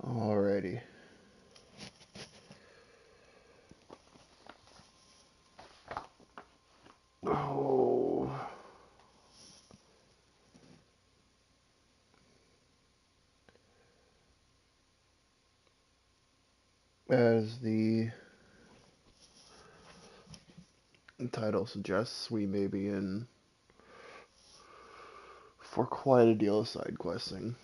Alrighty. Oh. As the title suggests, we may be in for quite a deal of side questing.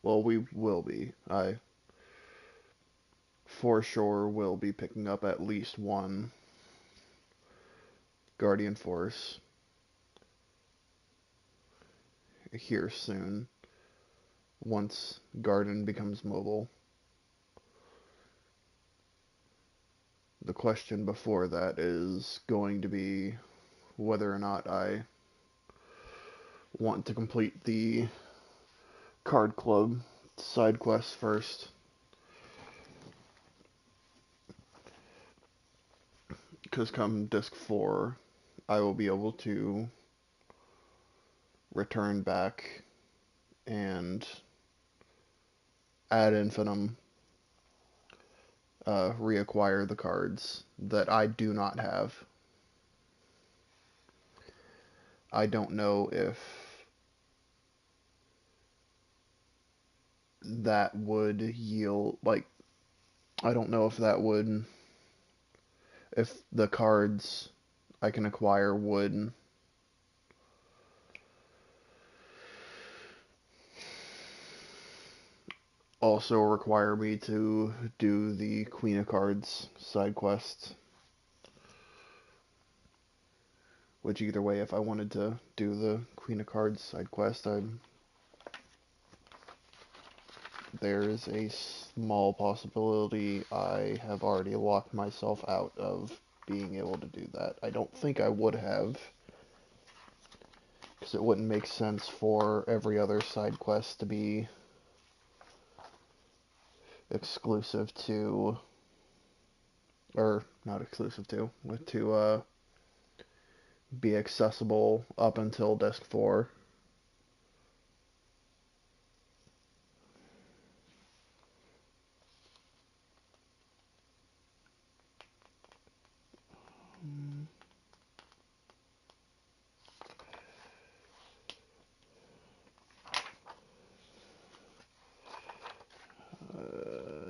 Well, we will be. I for sure will be picking up at least one Guardian Force here soon, once Garden becomes mobile. The question before that is going to be whether or not I want to complete the Card Club side quest first. Because come Disc 4, I will be able to return back and ad infinitum reacquire the cards that I do not have. I don't know if that would yield, like, I don't know if that would, if the cards I can acquire would also require me to do the Queen of Cards side quest. Which either way, if I wanted to do the Queen of Cards side quest, there's a small possibility I have already locked myself out of being able to do that. I don't think I would have, because it wouldn't make sense for every other side quest to be exclusive to, or not exclusive to, but to be accessible up until Disc 4.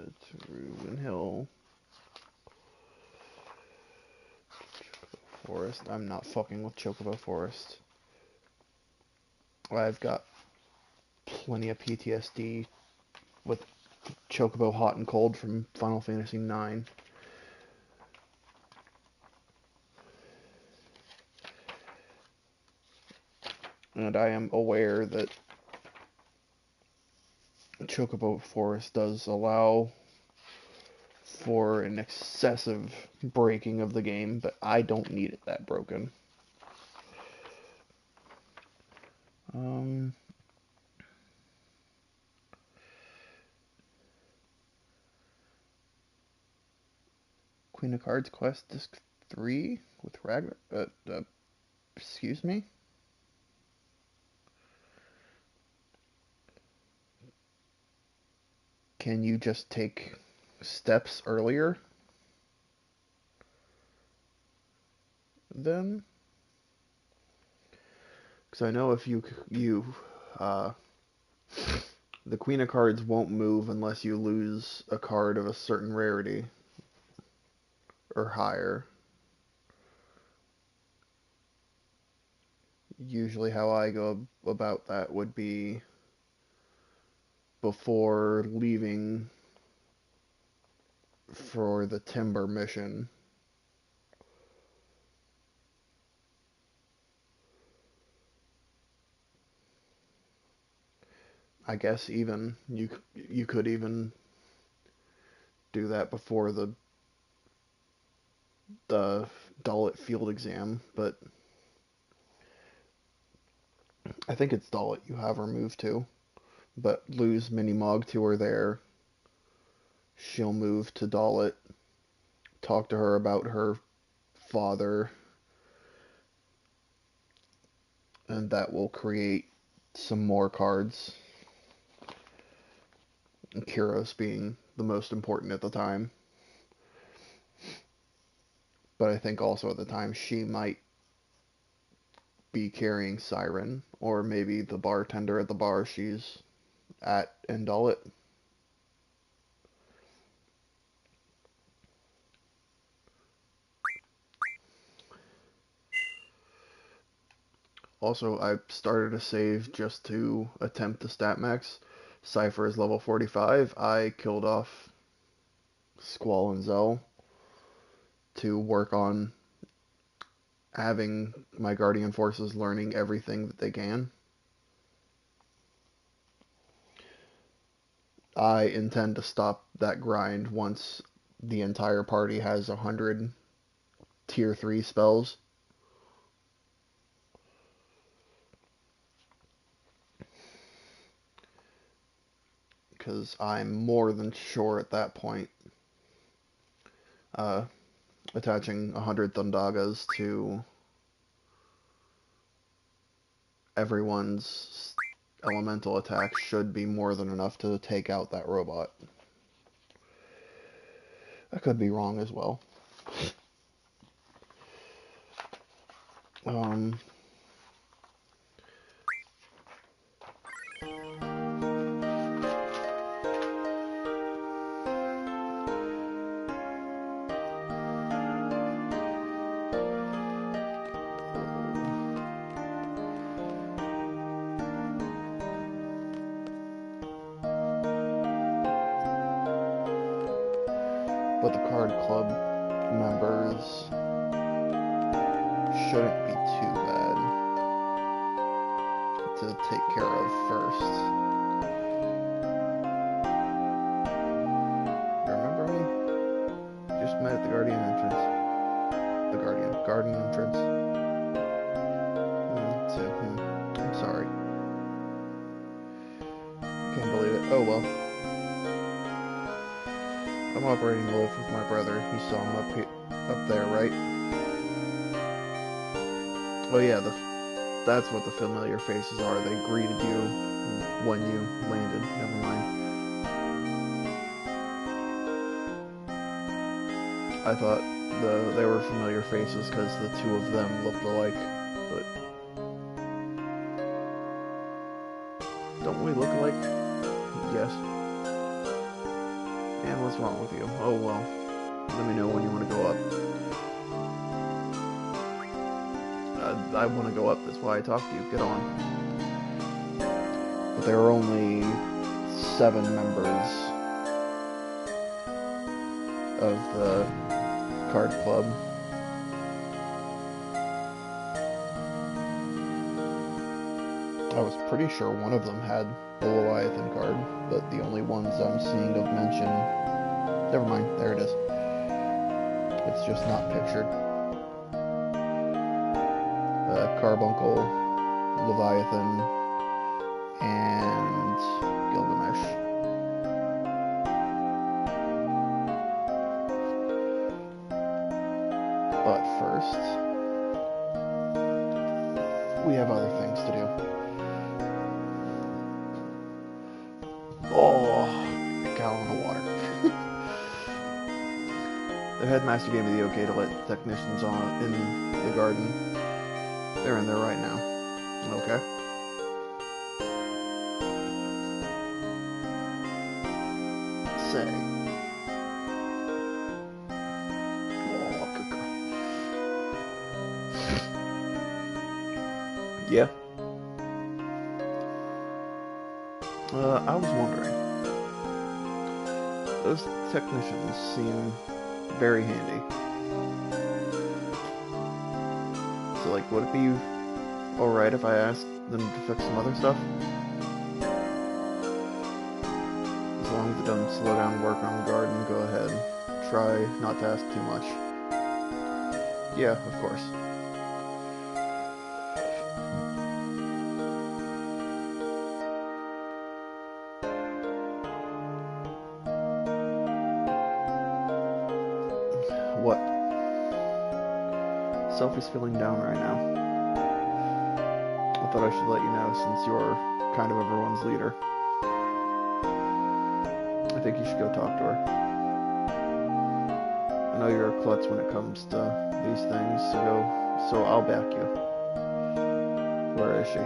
It's Ruben Hill. Forest. I'm not fucking with Chocobo Forest. I've got plenty of PTSD with Chocobo Hot and Cold from Final Fantasy IX. And I am aware that Chocobo Forest does allow for an excessive breaking of the game, but I don't need it that broken. Queen of Cards Quest Disc 3 with Ragnar. Excuse me? Can you just take steps earlier? Then? Because I know if the Queen of Cards won't move unless you lose a card of a certain rarity or higher. Usually how I go about that would be before leaving for the Timber mission. I guess even you could even do that before the Dalit field exam, but I think it's Dalit you have her move to. But lose Minimog to her there. She'll move to Dalit, talk to her about her father, and that will create some more cards. And Kyros being the most important at the time. But I think also at the time she might be carrying Siren, or maybe the bartender at the bar she's at in Dalit. Also, I started a save just to attempt the stat max. Cypher is level 45. I killed off Squall and Zell to work on having my Guardian forces learning everything that they can. I intend to stop that grind once the entire party has 100 tier 3 spells. Because I'm more than sure at that point attaching 100 Thundagas to everyone's elemental attack should be more than enough to take out that robot. I could be wrong as well. But the card club members shouldn't be too bad to take care of first. Remember me? Just met at the Guardian entrance. The Garden entrance. I'm sorry. Can't believe it. Oh well. I'm operating the lift with my brother. You saw him up there, right? Oh yeah, that's what the familiar faces are. They greeted you when you landed. Never mind. I thought they were familiar faces because the two of them looked alike, but don't we look alike? Yes. And what's wrong with you? Oh well. Let me know when you want to go up. I want to go up, that's why I talked to you. Get on. But there are only 7 members of the card club. I was pretty sure one of them had the Leviathan card, but the only ones I'm seeing of mention... Never mind, there it is. It's just not pictured. Carbuncle, Leviathan, and Gilgamesh. But first, we have other things to do. Oh, a gallon of water. The headmaster gave me the okay to let technicians on in the garden. They're in there right now. Okay. Say. Oh, good girl. Yeah. I was wondering. Those technicians seem very handy. So, like, would it be alright if I asked them to fix some other stuff? As long as it doesn't slow down work on the garden, go ahead. Try not to ask too much. Yeah, of course. What? Sophie's feeling down right now. thought I should let you know since you're kind of everyone's leader. I think you should go talk to her. I know you're a klutz when it comes to these things, so I'll back you. Where is she?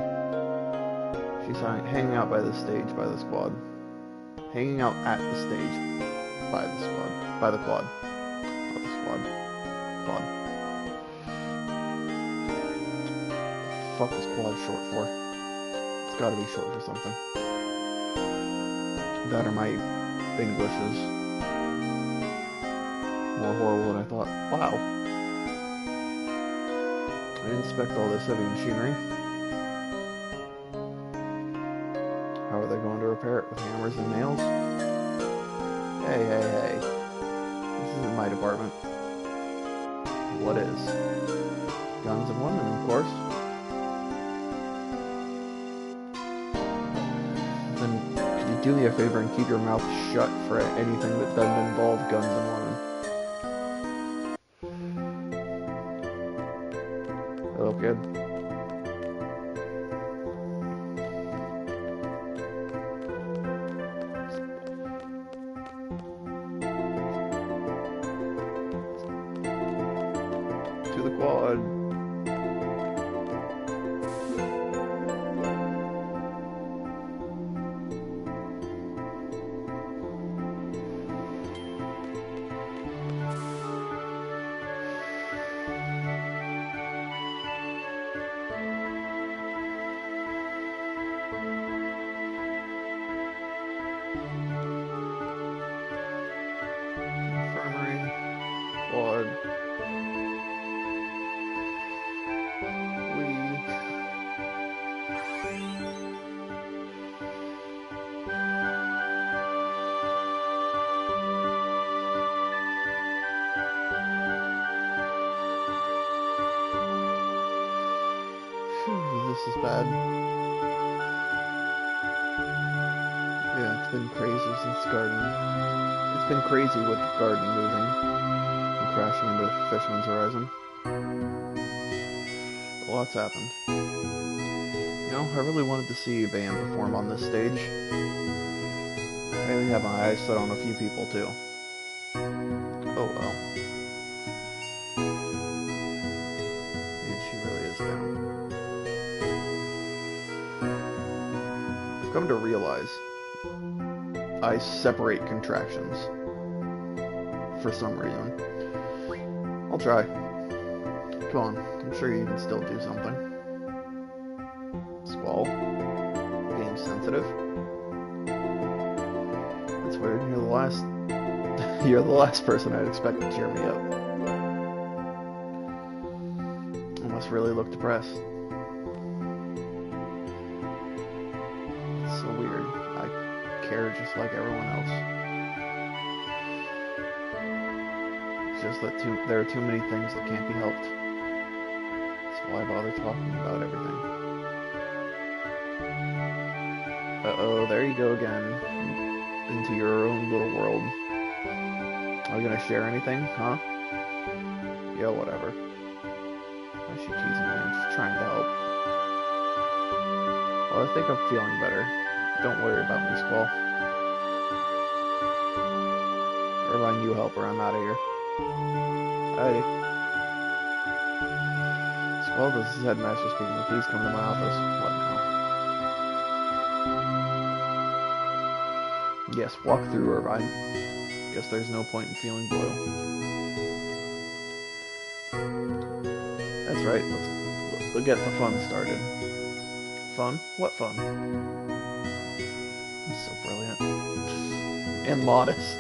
She's hanging out by the stage, by the squad. Hanging out at the stage, by the squad. By the quad. Not the squad. Quad. What the fuck is quad short for? It's gotta be short for something. That or my English is more horrible than I thought. Wow. I didn't inspect all this heavy machinery. How are they going to repair it? With hammers and nails? Hey, hey, hey. This isn't my department. What is? Guns and women, of course. Then, could you do me a favor and keep your mouth shut for anything that doesn't involve guns and women? Hello, kid. To the quad. Infirmary. Quad. This is bad. Yeah, it's been crazy since garden. It's been crazy with the garden moving and crashing into Fisherman's Horizon. A lot's happened. You know, I really wanted to see a band perform on this stage. I even have my eyes set on a few people too. Oh well. Man, she really is down. I've come to realize I separate contractions for some reason. I'll try. Come on, I'm sure you can still do something. Squall. Being sensitive. That's weird. You're the last person I'd expect to cheer me up. I must really look depressed. It's so weird. I care just like everyone else. It's just that there are too many things that can't be helped. So why bother talking about everything? Uh-oh, there you go again. Into your own little world. Are you gonna share anything, huh? Yeah, whatever. Why is she teasing me? I'm just trying to help. Well, I think I'm feeling better. Don't worry about me, Squall. Irvine, you help her. I'm out of here. Hey. Squall, this is Headmaster speaking. Please come to my office. What now? Yes, walk through, Irvine. Guess there's no point in feeling blue. That's right. Let's get the fun started. Fun? What fun? He's so brilliant. And modest.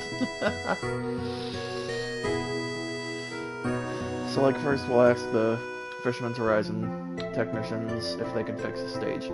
So, like, first we'll ask the Fisherman's Horizon technicians if they can fix the stage.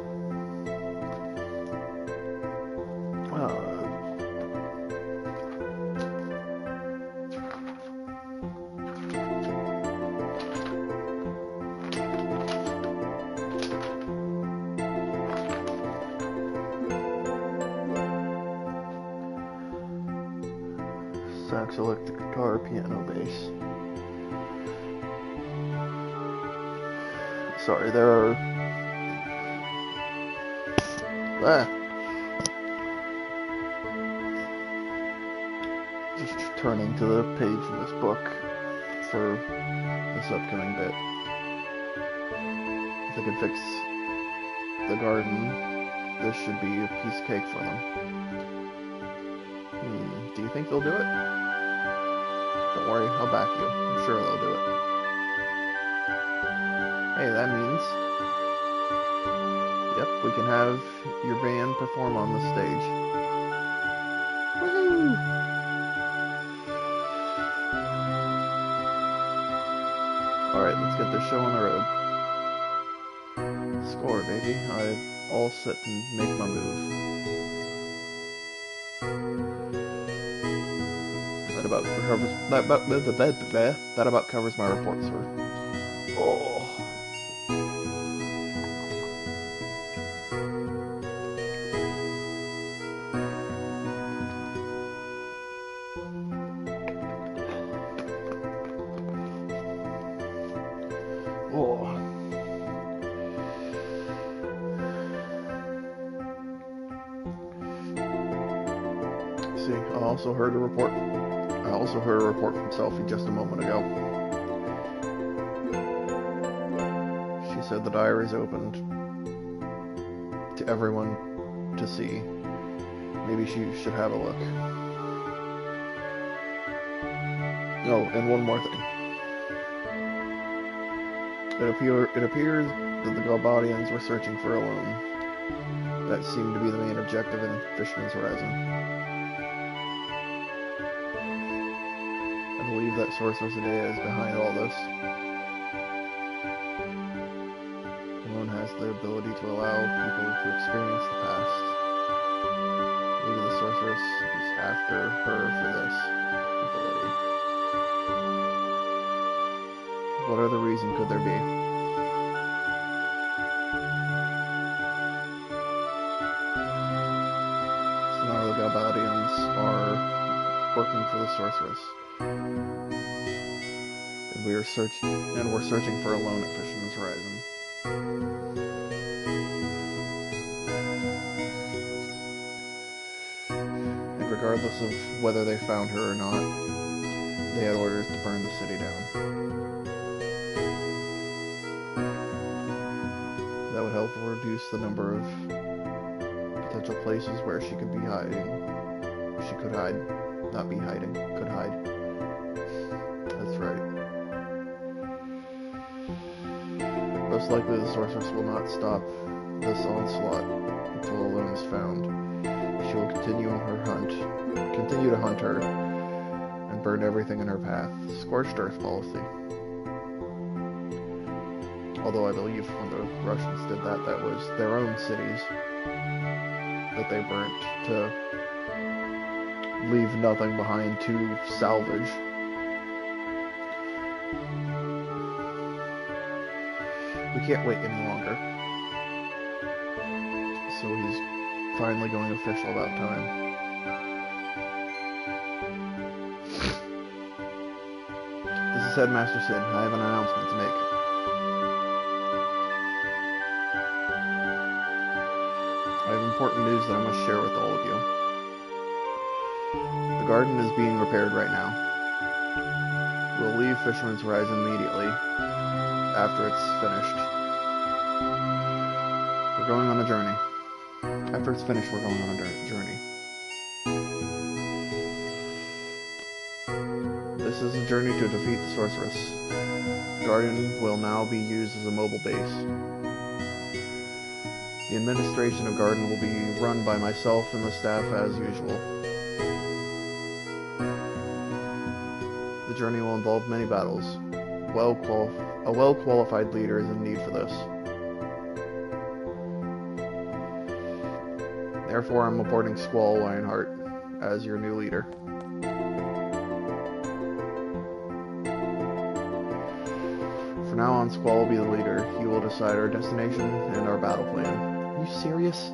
Sax, electric guitar, piano, bass. Sorry, there are Ah. Just turning to the page in this book for this upcoming bit. If they could fix the garden, this should be a piece of cake for them. Do you think they'll do it? Don't worry, I'll back you. I'm sure they'll do it. Hey, that means... Yep, we can have your band perform on the stage. Woohoo! Alright, let's get this show on the road. Score, baby. I'm all set to make my move. That about covers my report, sir. Oh. See, I also heard a report from Selphie just a moment ago. She said the diary is opened to everyone to see. Maybe she should have a look. Oh, and one more thing. It appears that the Galbadians were searching for a loan. That seemed to be the main objective in Fisherman's Horizon. I believe that Sorceress Idea is behind all this. The loan has the ability to allow people to experience the past. Maybe the Sorceress is after her for this ability. What other reason could there be? So now the Galbadians are working for the Sorceress. And we're searching for a loan at Fisherman's Horizon. And regardless of whether they found her or not, they had orders to burn the city down. That would help reduce the number of potential places where she could be hiding. She could hide. Not be hiding. Could hide. That's right. Most likely the Sorceress will not stop this onslaught until a loan is found. She will continue to hunt her, and burn everything in her path. Scorched earth policy. Although I believe when the Russians did that, that was their own cities that they burnt to leave nothing behind to salvage. We can't wait any longer. So he's finally going official about time. This is Headmaster Sid. I have an announcement to make. I have important news that I must share with all of you. The garden is being repaired right now. We'll leave Fisherman's Horizon immediately after it's finished. We're going on a journey. After it's finished, we're going on a journey. This is a journey to defeat the Sorceress. The garden will now be used as a mobile base. The administration of Garden will be run by myself and the staff as usual. The journey will involve many battles. A well-qualified leader is in need for this. Therefore, I'm appointing Squall Lionheart as your new leader. From now on, Squall will be the leader. He will decide our destination and our battle plan. Are you serious?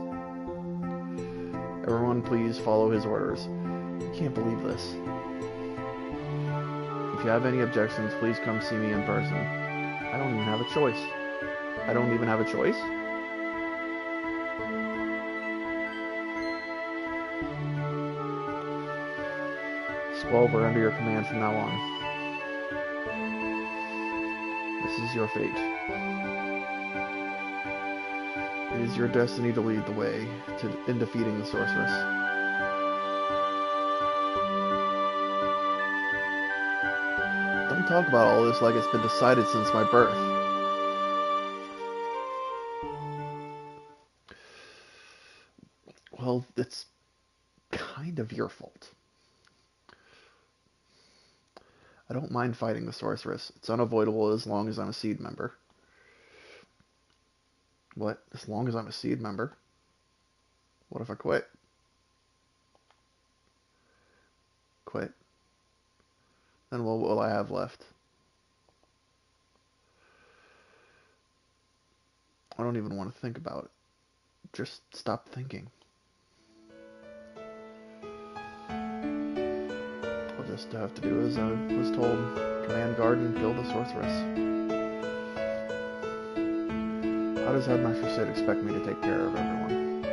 Everyone please follow his orders. I can't believe this. If you have any objections, please come see me in person. I don't even have a choice. I don't even have a choice? Squall, we're under your command from now on. This is your fate. It is your destiny to lead the way in defeating the sorceress. Don't talk about all this like it's been decided since my birth. Well, it's kind of your fault. I don't mind fighting the sorceress. It's unavoidable as long as I'm a seed member. What? As long as I'm a seed member? What if I quit? Quit? Then what will I have left? I don't even want to think about it. Just stop thinking. I'll just have to do as I was told. Command guard and kill the sorceress. How does Headmaster Sid expect me to take care of everyone?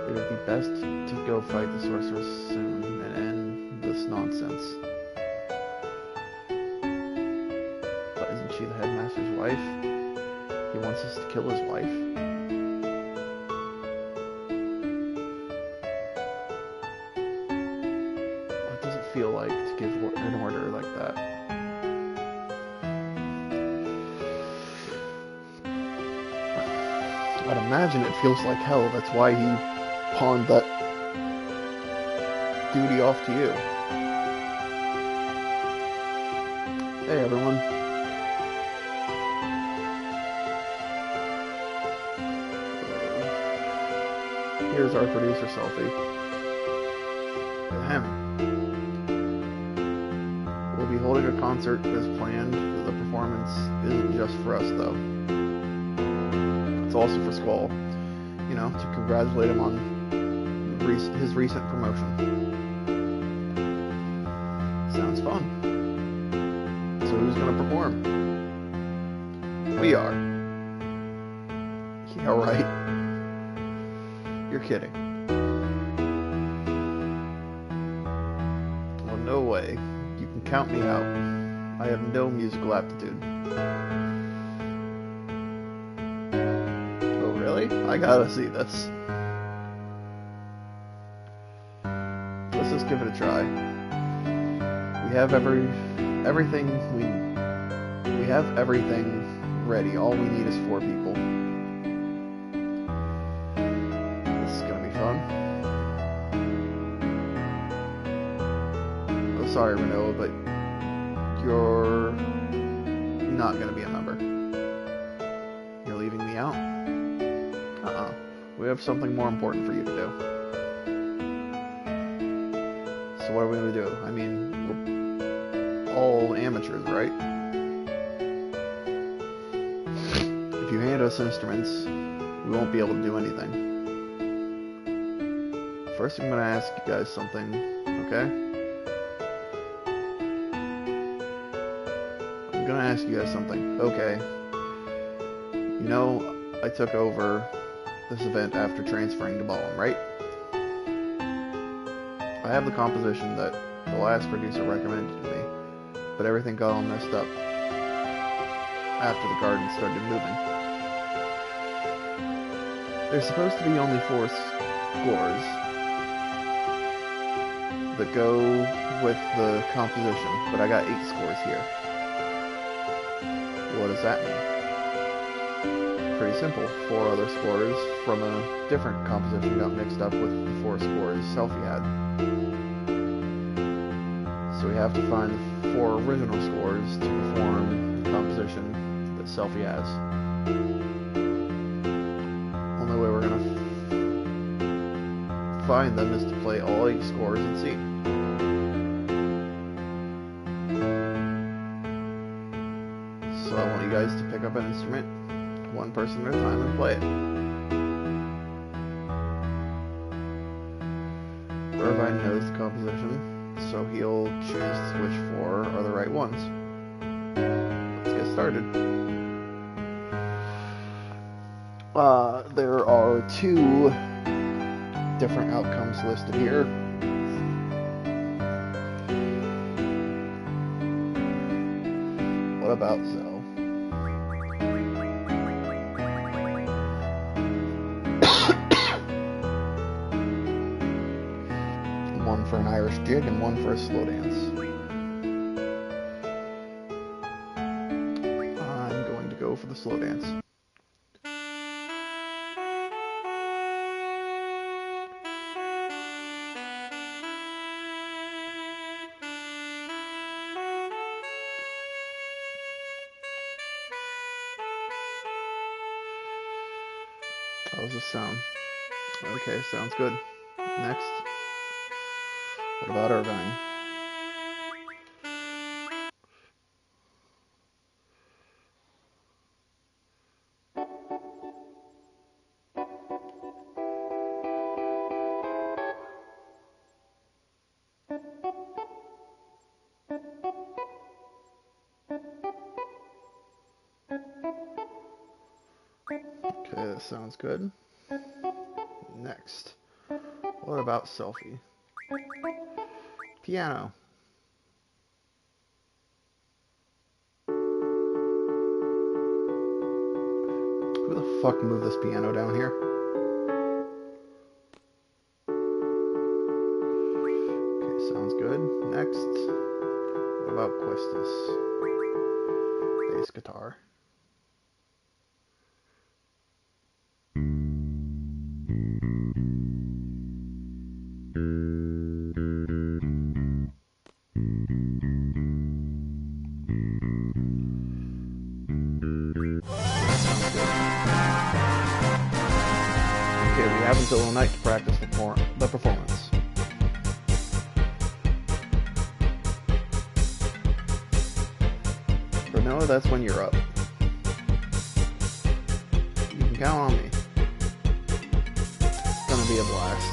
It would be best to go fight the sorceress soon and end this nonsense. But isn't she the Headmaster's wife? He wants us to kill his wife? What does it feel like to give an order like that? I'd imagine it feels like hell. That's why he pawned that duty off to you. Hey everyone. Here's our producer selfie. Ahem. We'll be holding a concert as planned. The performance isn't just for us though. It's also for Squall, you know, to congratulate him on his recent promotion. Sounds fun. So who's gonna perform? We are. Yeah, right. You're kidding. Well, no way. You can count me out. I have no musical aptitude. I gotta see this. Let's just give it a try. We have everything we have everything ready. All we need is 4 people. This is gonna be fun. Oh, sorry, Renault, but you're not gonna be a member. You're leaving me out? We have something more important for you to do. So what are we going to do? I mean, we're all amateurs, right? If you hand us instruments, we won't be able to do anything. First, I'm going to ask you guys something, okay? I'm going to ask you guys something, okay? You know, I took over this event after transferring to Ballum, right? I have the composition that the last producer recommended to me, but everything got all messed up after the garden started moving. There's supposed to be only 4 scores that go with the composition, but I got 8 scores here. What does that mean? Pretty simple. 4 other scores from a different composition got mixed up with the 4 scores Selfie had. So we have to find the 4 original scores to perform the composition that Selfie has. Only way we're gonna find them is to play all 8 scores and see. So I want you guys to pick up an instrument, 1 person at a time, and play it. Irvine knows the composition, so he'll choose which 4 are the right ones. Let's get started. There are 2 different outcomes listed here. What about Zell? One for an Irish jig and one for a slow dance. I'm going to go for the slow dance. How's this sound? Okay, sounds good. Next. What about Irvine? Okay, that sounds good. Next. What about Selfie? Piano. Who the fuck moved this piano down here? Okay, sounds good. Next. What about Questus? Bass guitar. Okay, we have until the night to practice the performance. But no, that's when you're up. You can count on me. It's gonna be a blast.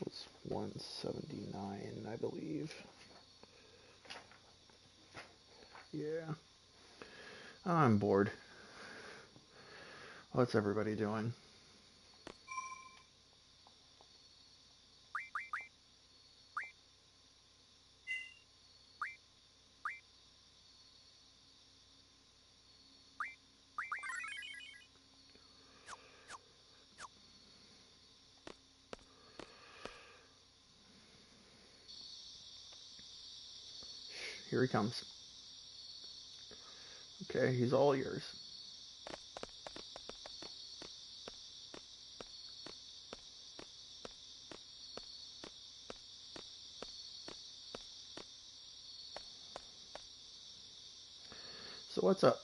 Was 179, I believe. Yeah. I'm bored. What's everybody doing? Here he comes. Okay, he's all yours. So what's up?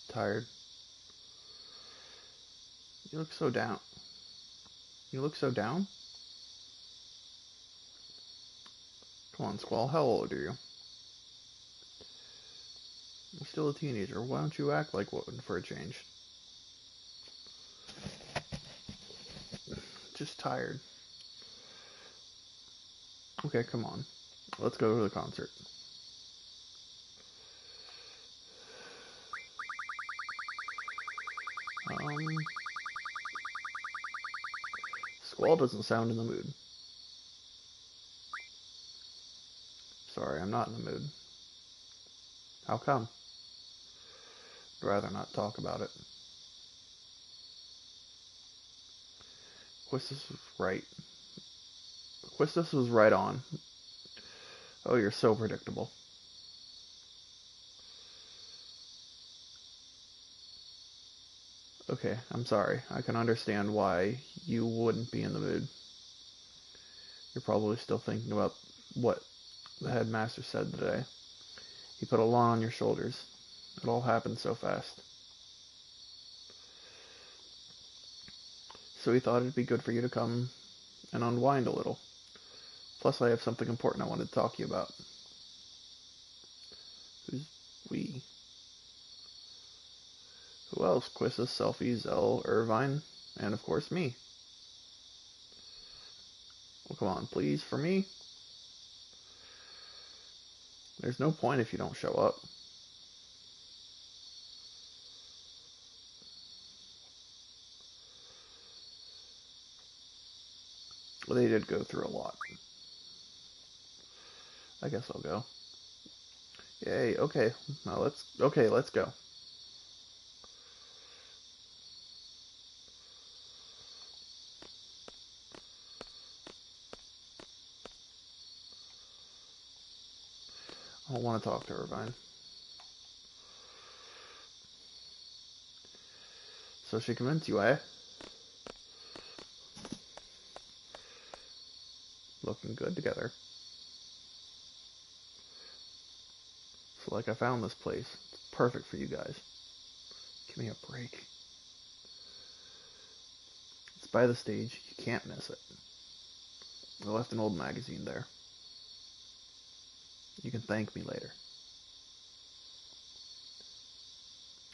Tired? You look so down. You look so down? Come on, Squall, how old are you? You're still a teenager. Why don't you act like one for a change? Just tired. Okay, come on. Let's go to the concert. Squall doesn't sound in the mood. Sorry, I'm not in the mood. How come? I'd rather not talk about it. Quistis was right. Quistis was right on. Oh, you're so predictable. Okay, I'm sorry. I can understand why you wouldn't be in the mood. You're probably still thinking about what the headmaster said today. He put a lot on your shoulders. It all happened so fast. So he thought it'd be good for you to come and unwind a little. Plus, I have something important I wanted to talk to you about. Who's we? Who else? Quistis, Selfie, Zell, Irvine, and of course me. Well, come on, please, for me. There's no point if you don't show up. Well, they did go through a lot. I guess I'll go. Yay, okay. Now let's go. I don't want to talk to Irvine. So she convinced you, eh? Looking good together. So like I found this place. It's perfect for you guys. Give me a break. It's by the stage. You can't miss it. I left an old magazine there. You can thank me later.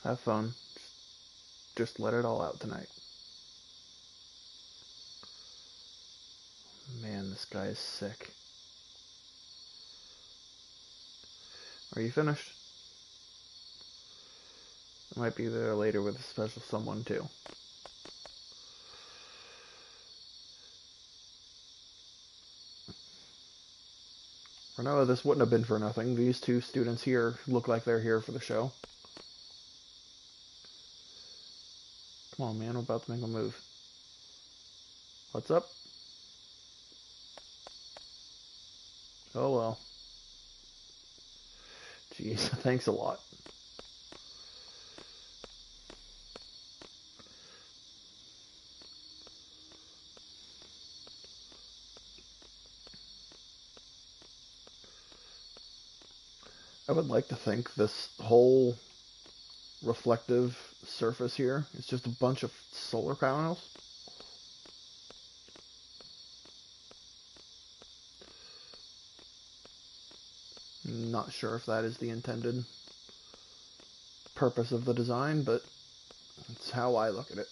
Have fun. Just let it all out tonight. Man, this guy is sick. Are you finished? I might be there later with a special someone too. Renault, this wouldn't have been for nothing. These two students here look like they're here for the show. Come on, man, I'm about to make a move. What's up? Oh well. Jeez, thanks a lot. I would like to think this whole reflective surface here is just a bunch of solar panels. Not sure if that is the intended purpose of the design, but it's how I look at it.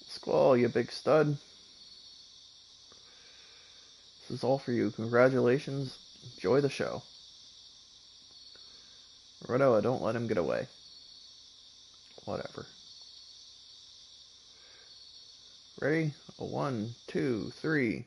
Squall, you big stud. This is all for you. Congratulations. Enjoy the show. Rotoa, don't let him get away. Whatever. Ready? 1, 2, 3.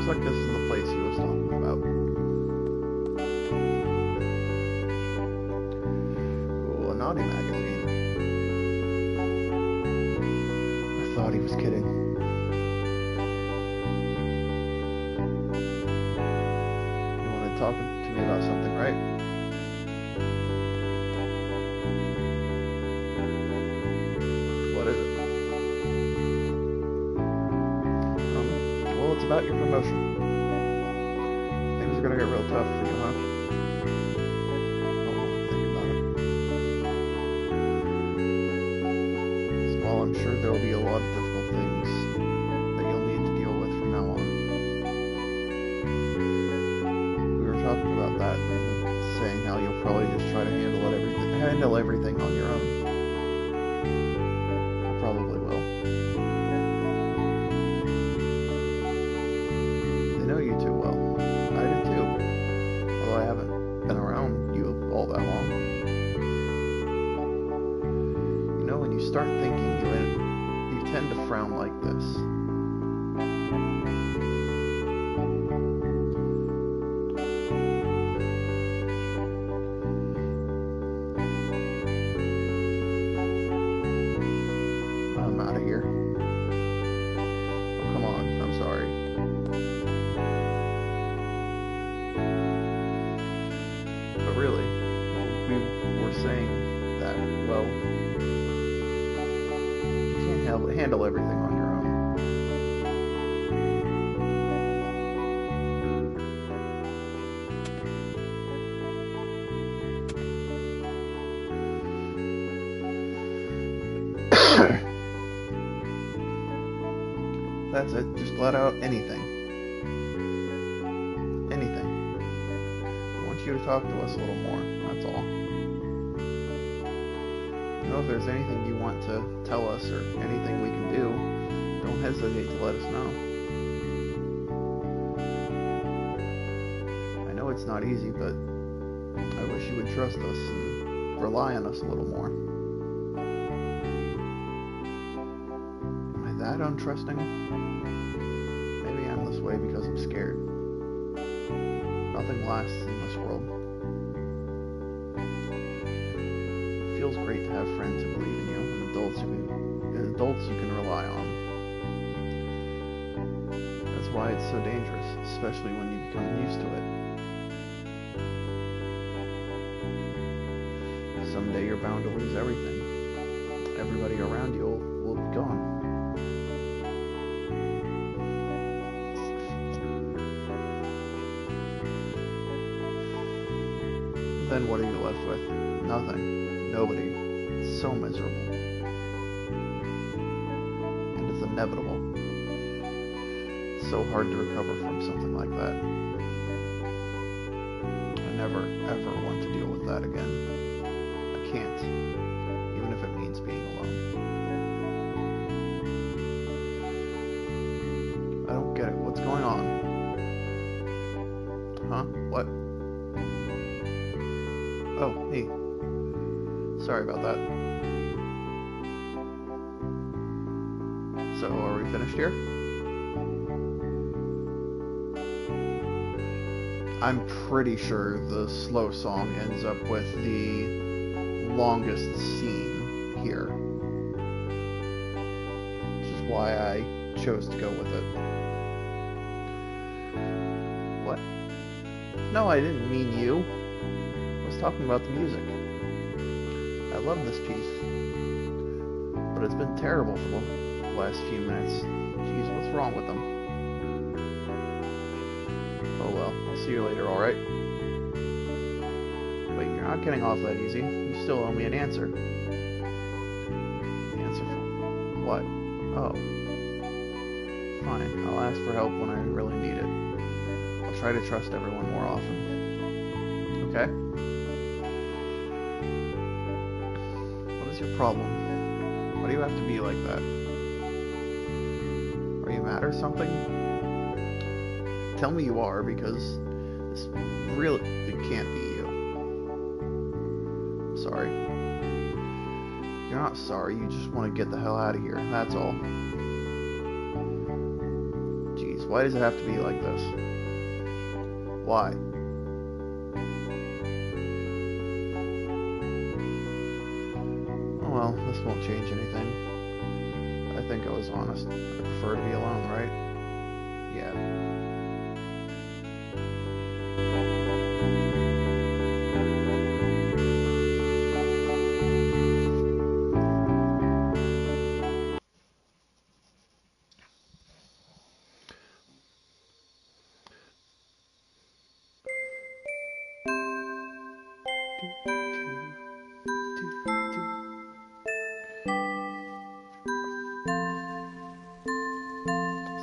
Looks like this is the place he was talking about. Ooh, a naughty magazine. I thought he was kidding. You want to talk to me about something, right? What is it? Well, it's about your promotion. Things are gonna get real tough for you, huh? Don't want to think about it. Well, I'm sure there will be a lot of difficult things that you'll need to deal with from now on. We were talking about that and saying how you'll probably just try to handle everything on your own. I probably will. They know you too well. I do too. Although I haven't been around you all that long. You know, when you start thinking, you tend to frown like this. But really, we were saying that, well, you can't handle everything on your own. That's it. Just let out anything. Anything. I want you to talk to us a little more. That's all. You know, if there's anything you want to tell us or anything we can do, don't hesitate to let us know. I know it's not easy, but I wish you would trust us and rely on us a little more. Am I that untrusting? Maybe I'm this way because I'm scared. Nothing lasts in this world. It feels great to have friends who believe in you and adults you can rely on. That's why it's so dangerous, especially when you become used to it. Someday you're bound to lose everything. Everybody around you will be gone. Then what are you left with? Nothing. Nobody. It's so miserable. And it's inevitable. It's so hard to recover from something like that. I never, ever want to deal with that again. I can't. Even if it means being alone. I don't get it. What's going on? Huh? What? Oh, hey. Sorry about that. So, are we finished here? I'm pretty sure the slow song ends up with the longest scene here. Which is why I chose to go with it. What? No, I didn't mean you. I was talking about the music. I love this piece. But it's been terrible for the last few minutes. Jeez, what's wrong with them? Oh well, I'll see you later, alright? Wait, you're not getting off that easy. You still owe me an answer. Answer for what? Oh. Fine, I'll ask for help when I really need it. I'll try to trust everyone more often. Okay? What is your problem? Why do you have to be like that? Are you mad or something? Tell me you are, because this really can't be you. I'm sorry. You're not sorry, you just want to get the hell out of here, that's all. Jeez, why does it have to be like this? Why? Oh well, this won't change anything. I think I was honest. I prefer to be alone, right? Yeah.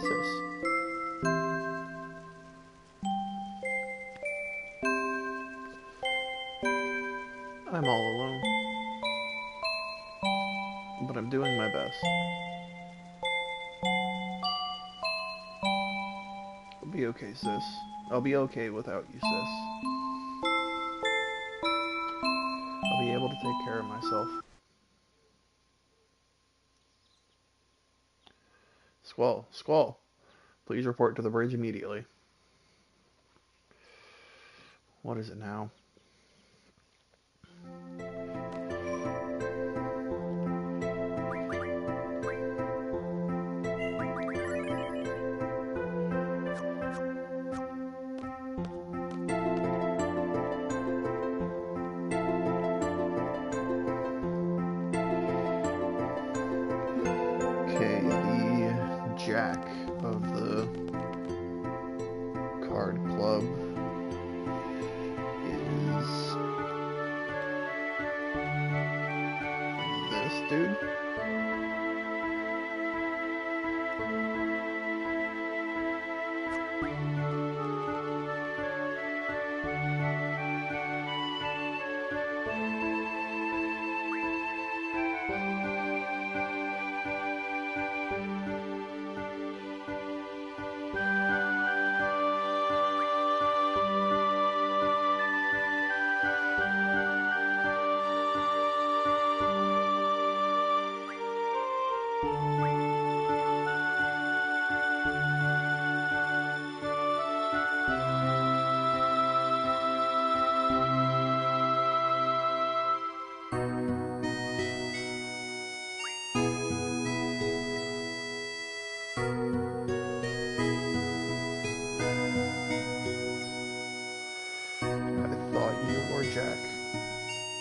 Sis. I'm all alone. But I'm doing my best. I'll be okay, sis. I'll be okay without you, sis. I'll be able to take care of myself. Squall, Squall, please report to the bridge immediately. What is it now? dude? Jack.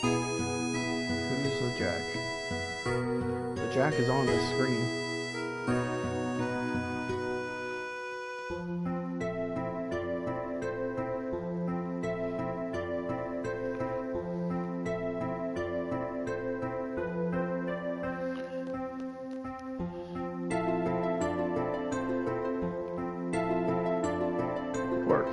Who's the Jack? The Jack is on the screen. Good work.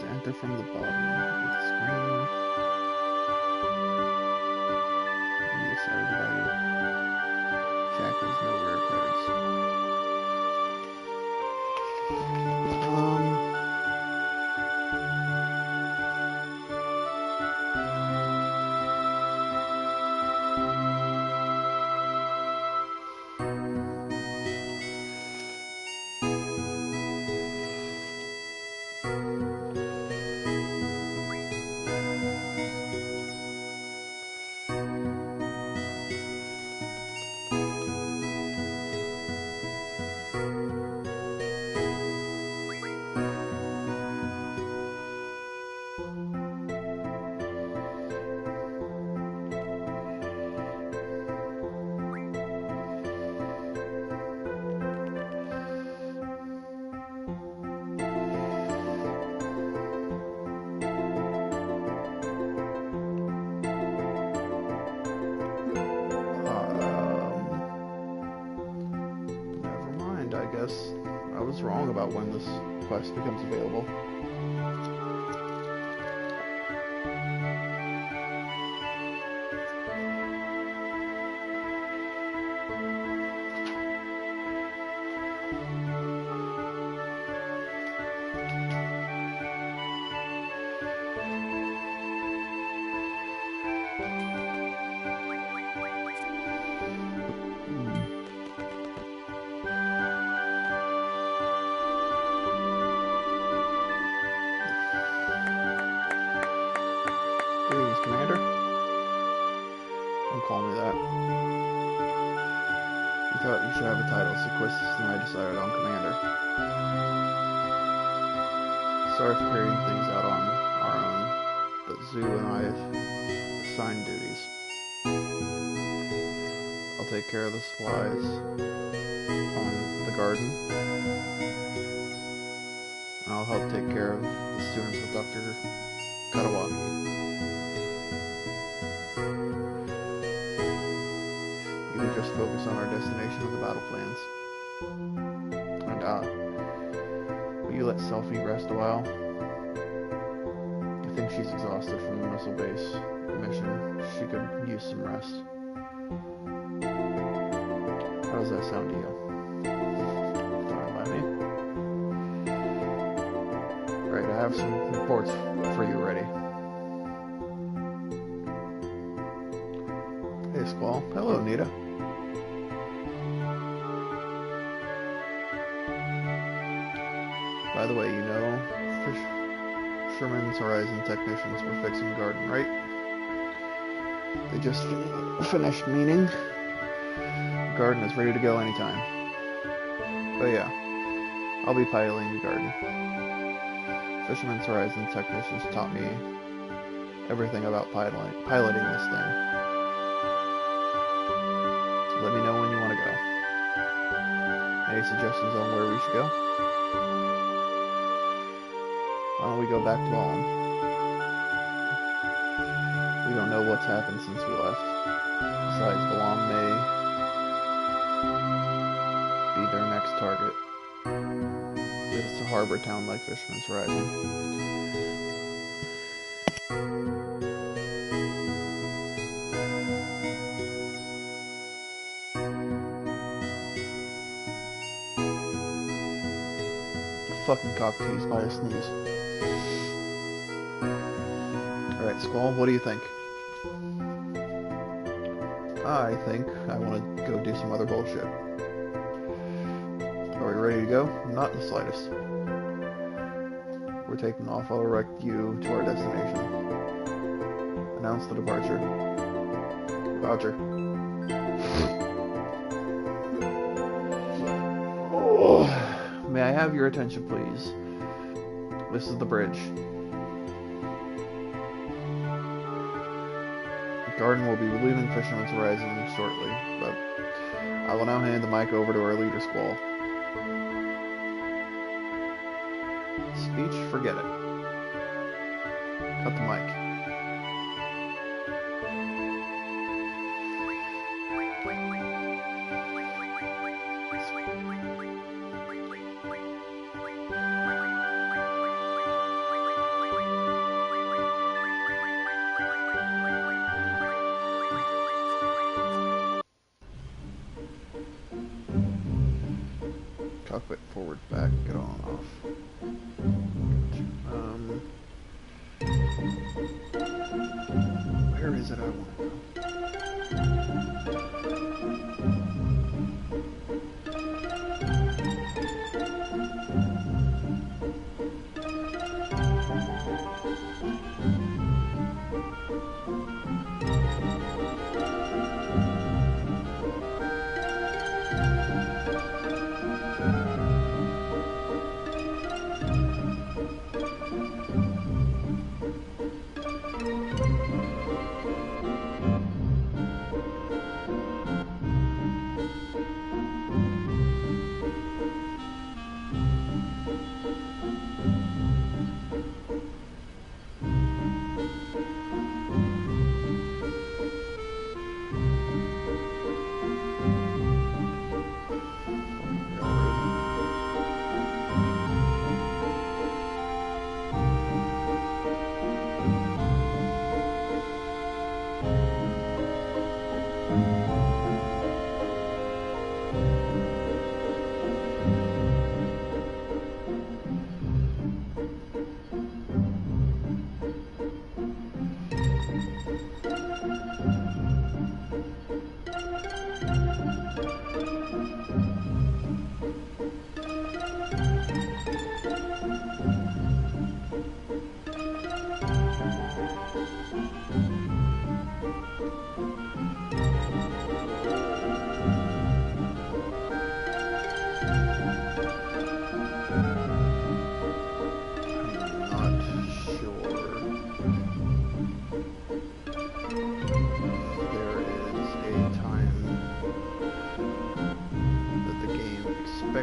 Enter from the bottom of the screen. You decided the value. Jack has no rare cards. I guess I was wrong about when this quest becomes available. Greetings, Commander. Don't call me that. You thought you should have a title, sidequest, and I decided on Commander. Sorry for carrying things out on our own, but Zoo and I have assigned duties. take care of the supplies on the garden. And I'll help take care of the students with Dr. Katawaki. You can just focus on our destination and the battle plans. And, will you let Selfie rest a while? I think she's exhausted from the missile base mission. She could use some rest. How does that sound to you? Fine by me. Right, I have some reports for you ready. Hey, Squall. Hello, Nita. By the way, you know, Fisherman's Horizon technicians were fixing the garden, right? They just finished, meaning the garden is ready to go anytime. But yeah, I'll be piloting the garden. Fisherman's Horizon technicians taught me everything about piloting this thing. Let me know when you want to go. Any suggestions on where we should go? Why don't we go back to Alm? We don't know what's happened since we left. Besides, Balam may be their next target. It's a harbor town like Fisherman's Horizon. Fucking cocktease by a sneeze. Alright, Squall, what do you think? I think I want to go do some other bullshit. Are we ready to go? Not in the slightest. We're taking off. I'll direct you to our destination. Announce the departure. Roger. May I have your attention, please? This is the bridge. The garden will be leaving Fisherman's Horizon shortly, but I will now hand the mic over to our leader, Squall. Speech, forget it. Cut the mic. Cockpit forward, back, get on off. Where is it I want to go?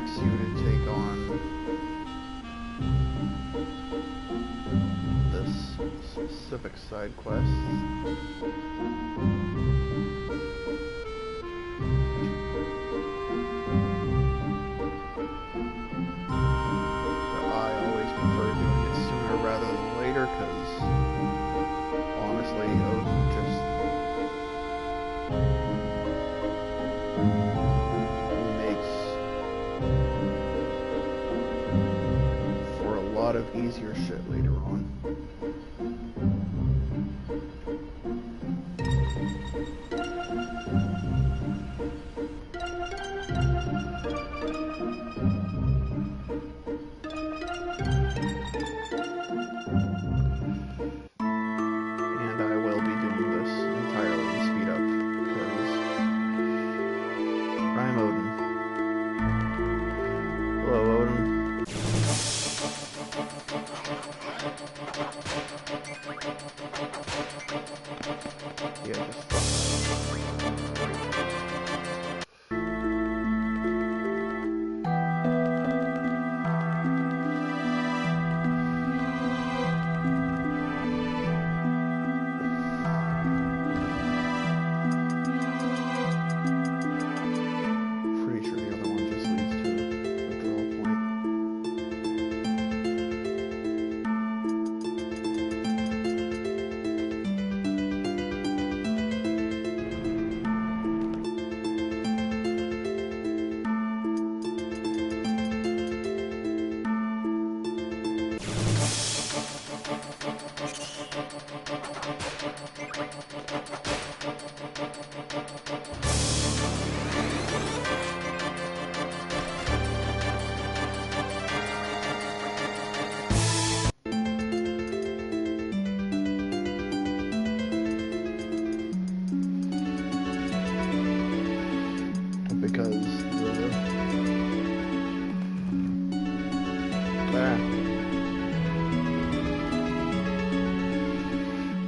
expects you to take on this specific side quest. But I always prefer doing it sooner rather than later, because honestly, Odin just makes for a lot of easier shit later on. And I will be doing this entirely in speed up, because I'm Odin. Hello, Odin. Yeah, just fuck. Pretty sure the other one just leads to a draw point. Because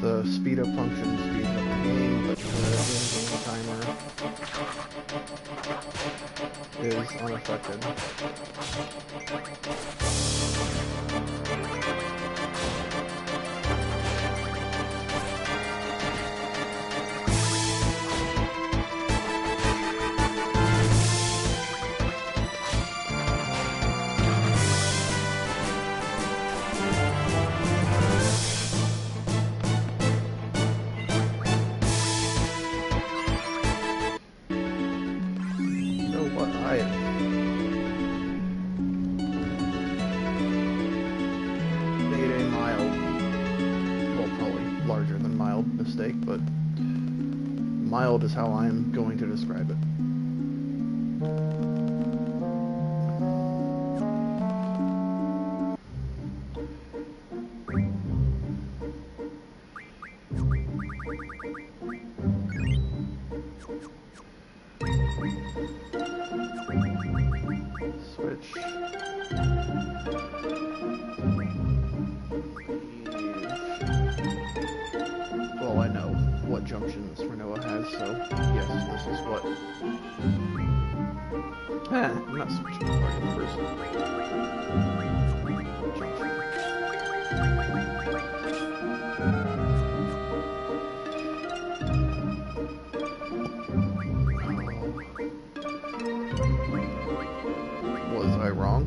the speed up function speeds up the game, but the in-game timer is unaffected. Made a mild, well, probably larger than mild mistake, but mild is how I'm going to describe it. Switch. Well, I know what junctions Renoa has, so yes, this is what. I'm not switching the part numbers. Was I wrong?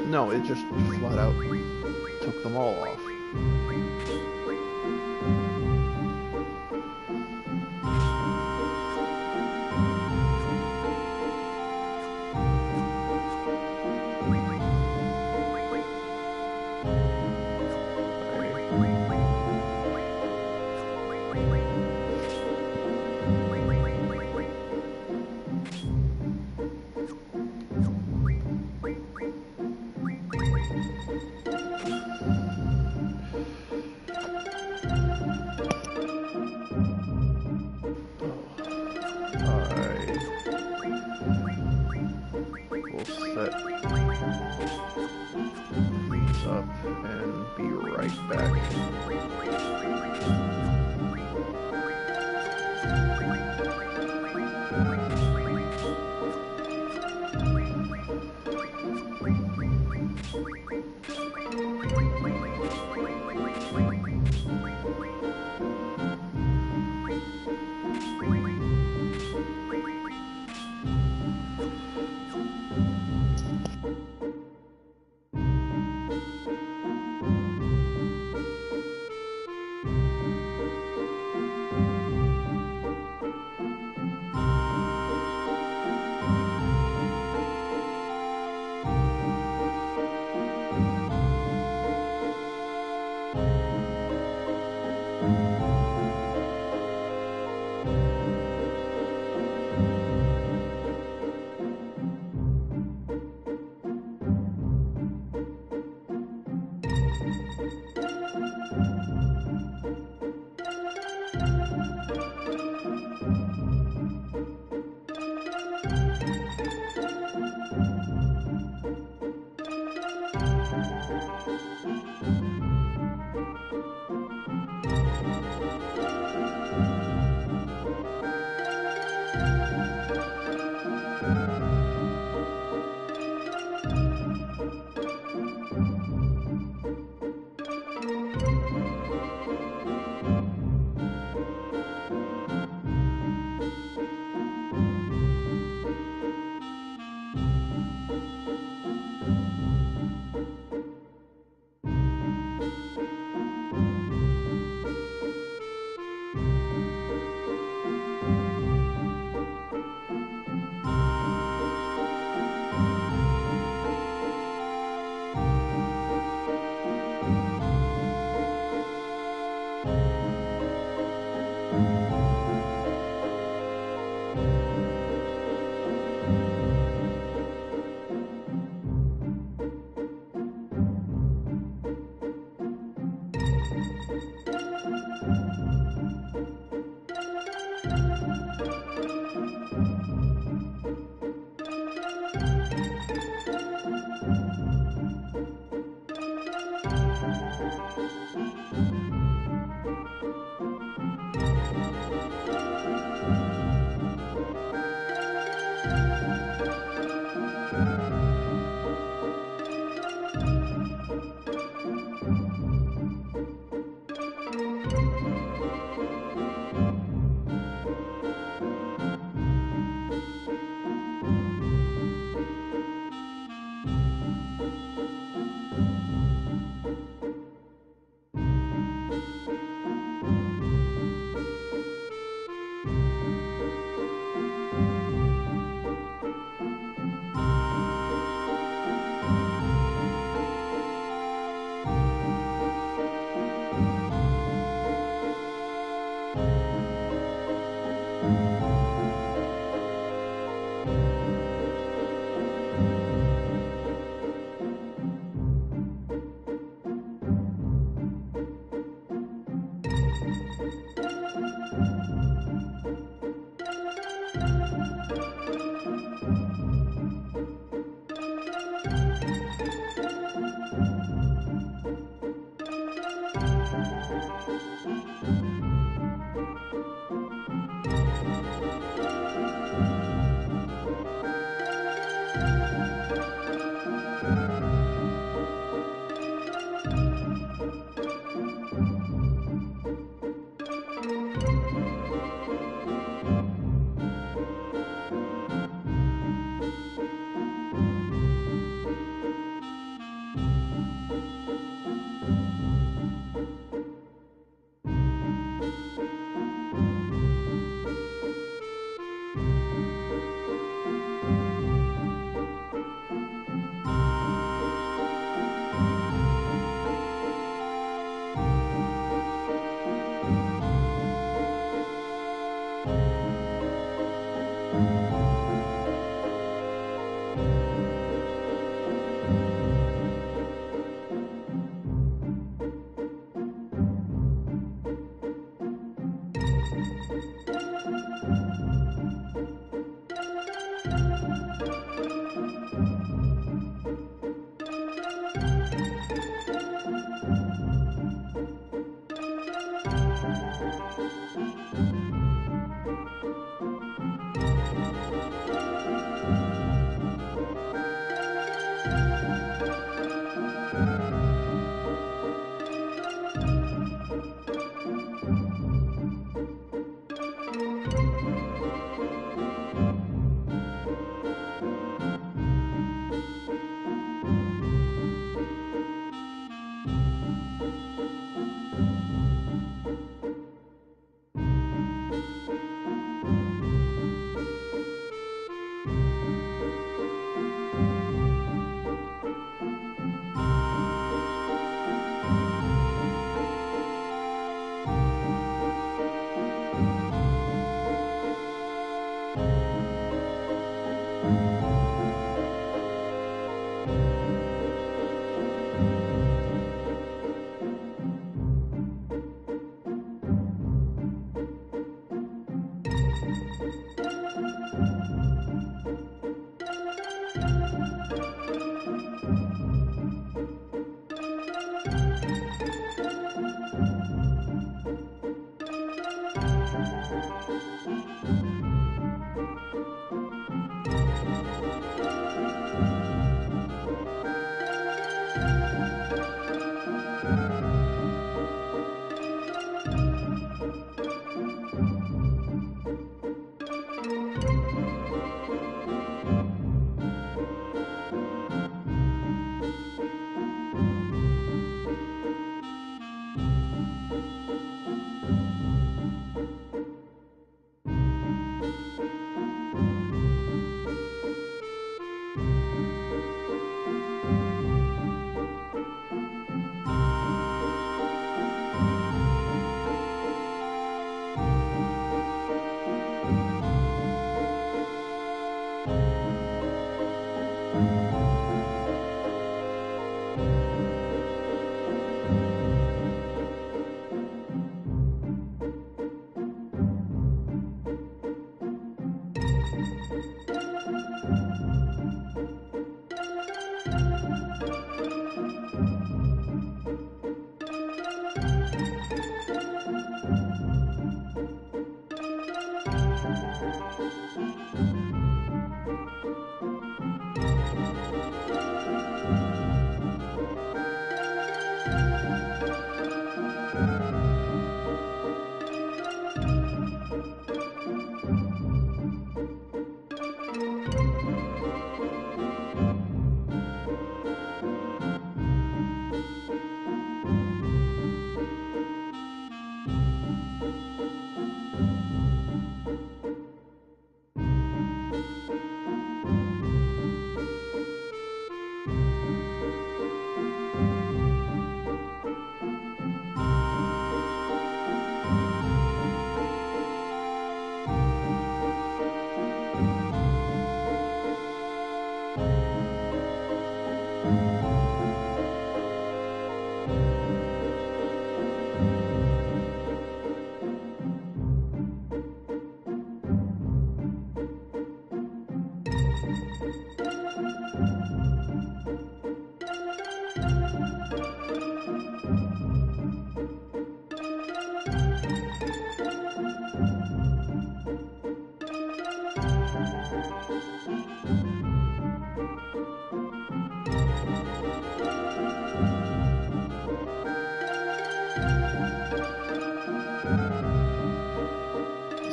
No, it just flat out took them all off.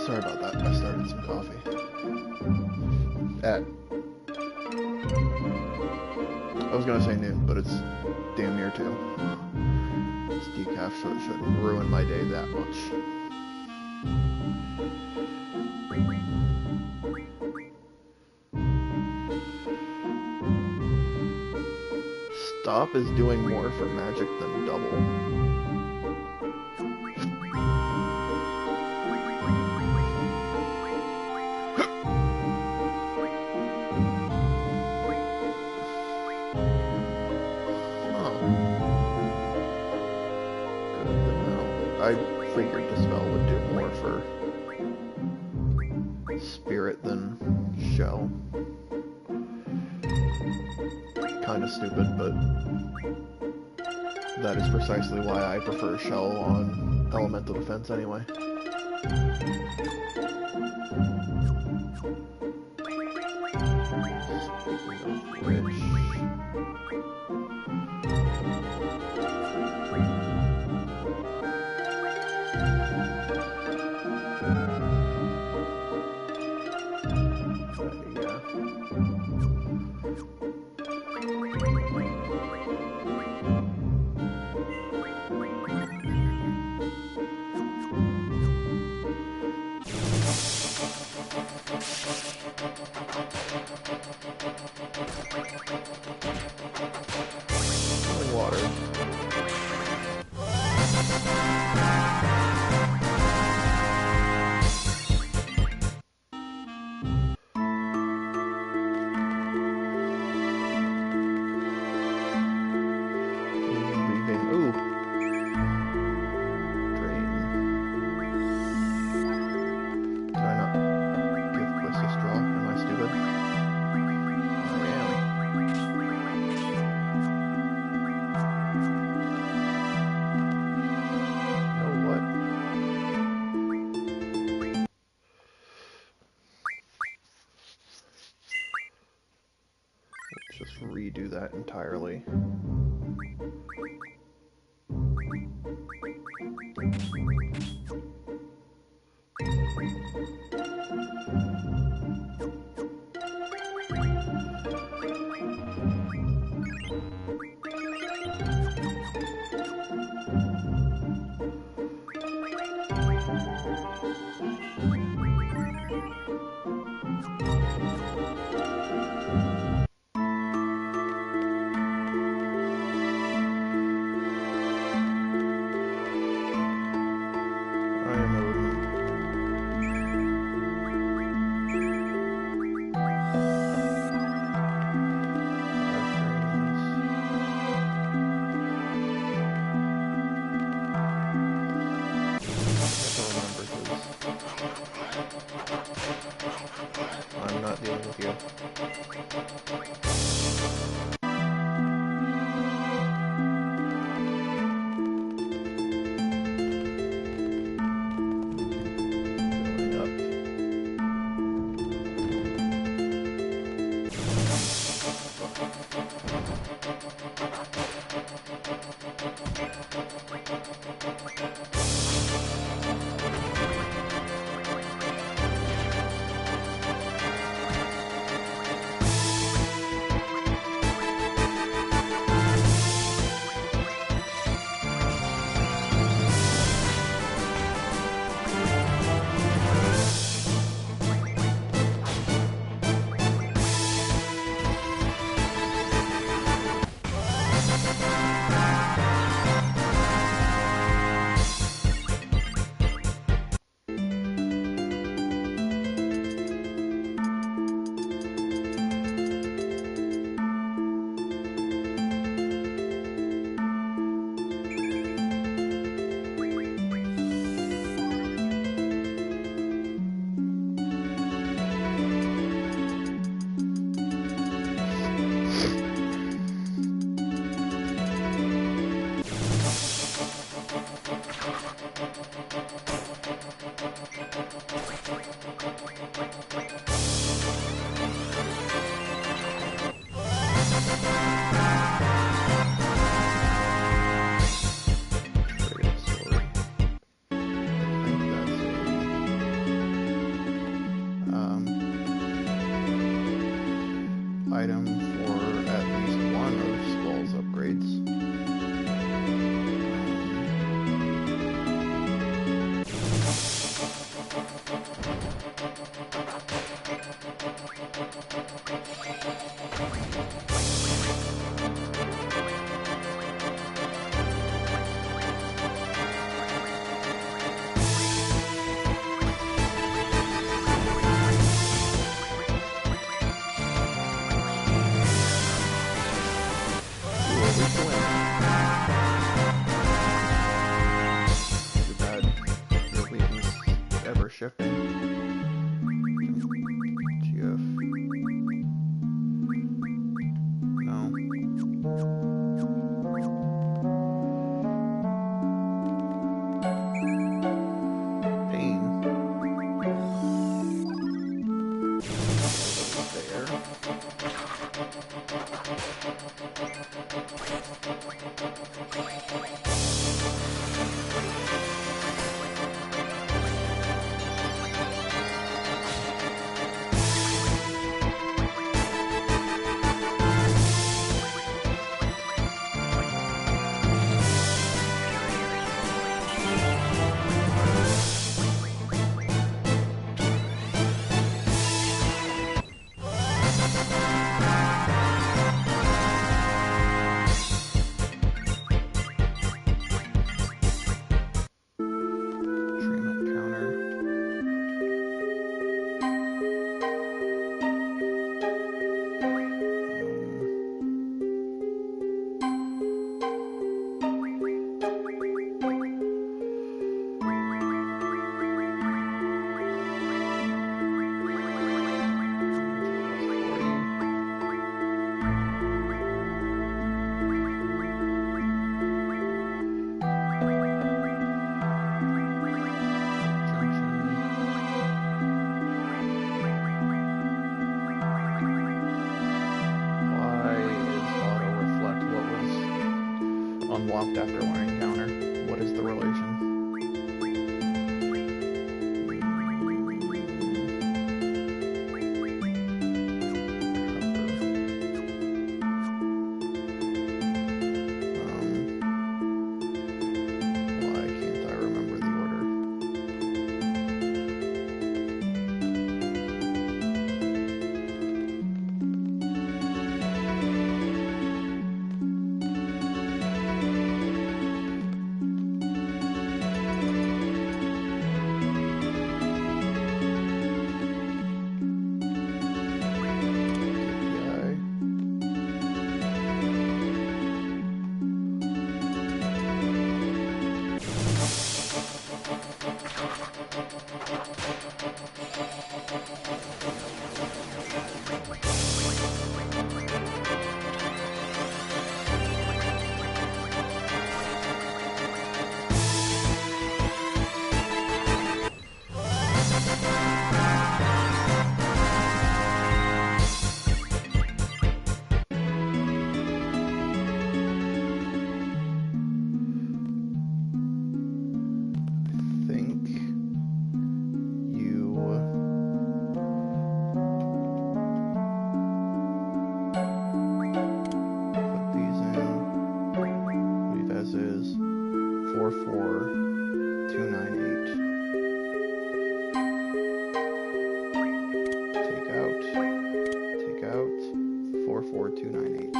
Sorry about that. I started some coffee. I was gonna say noon, but it's damn near 2. It's decaf, so it shouldn't ruin my day that much. Stop is doing more for Magic than double. I figured Dispel would do more for Spirit than Shell. Kinda stupid, but that is precisely why I prefer Shell on Elemental Defense anyway. Speaking of which... water. Leaving. Ooh. Drain. Did I not give Quest a straw? Am I stupid? I am. No, what? Let's just redo that entirely. Item for at least one of Skull's upgrades. Too bad your weakness ever shifting. GF. No. Pain. There. Unlocked after one encounter. What is the relation? Why can't I remember the order? Is 44298. Take out 44298.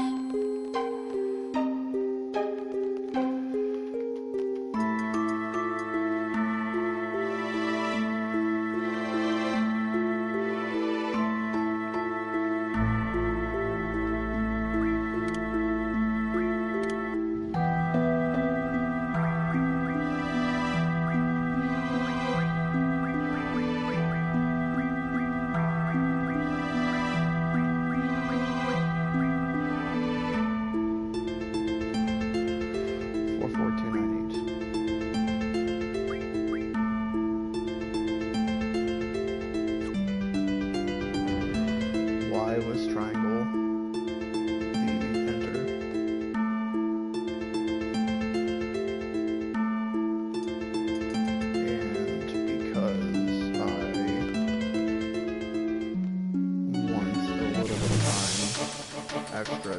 extra to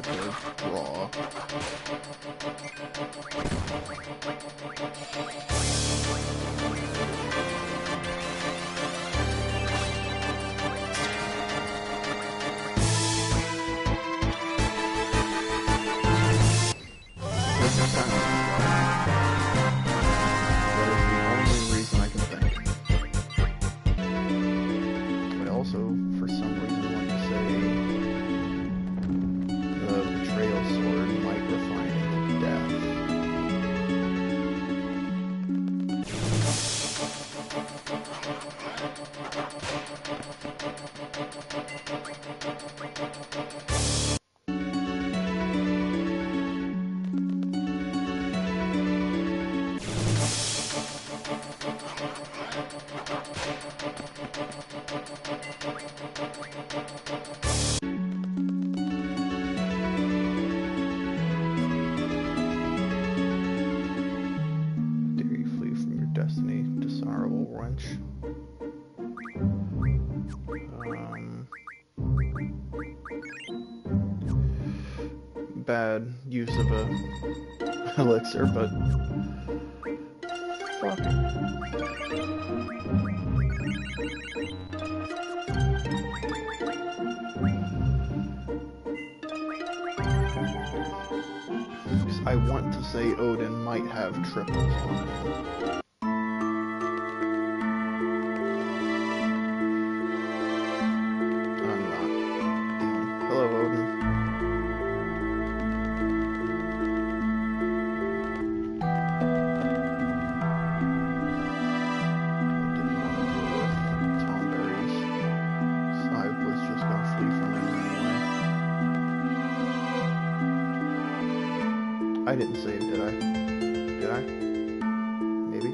draw. This is kind of that is the only reason I can think. I also, for some reason, want to say the betrayal sword might refine into death. Dare you flee from your destiny, dishonorable wench. Bad use of a elixir, but fuck it. I want to say Odin might have triples on him. I'm not dealing. Hello, Odin. Didn't want to deal with Tomberries. So I was just gonna flee from him anyway. I didn't save, did I? Did I? Maybe?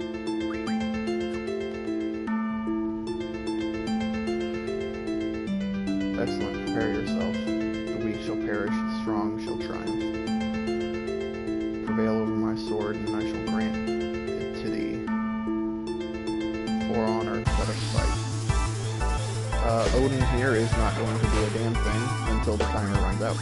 Excellent, prepare yourself. The weak shall perish, the strong shall triumph. Prevail over my sword, and I shall grant it to thee. For honor, let us fight. Odin here is not going to do a damn thing until the timer runs out.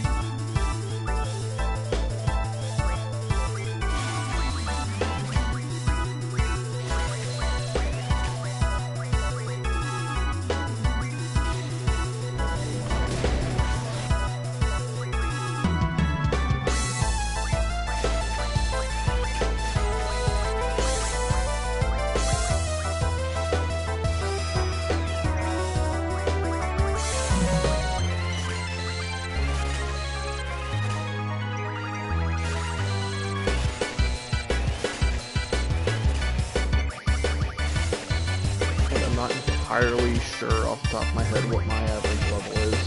Entirely sure off the top of my head what my average level is,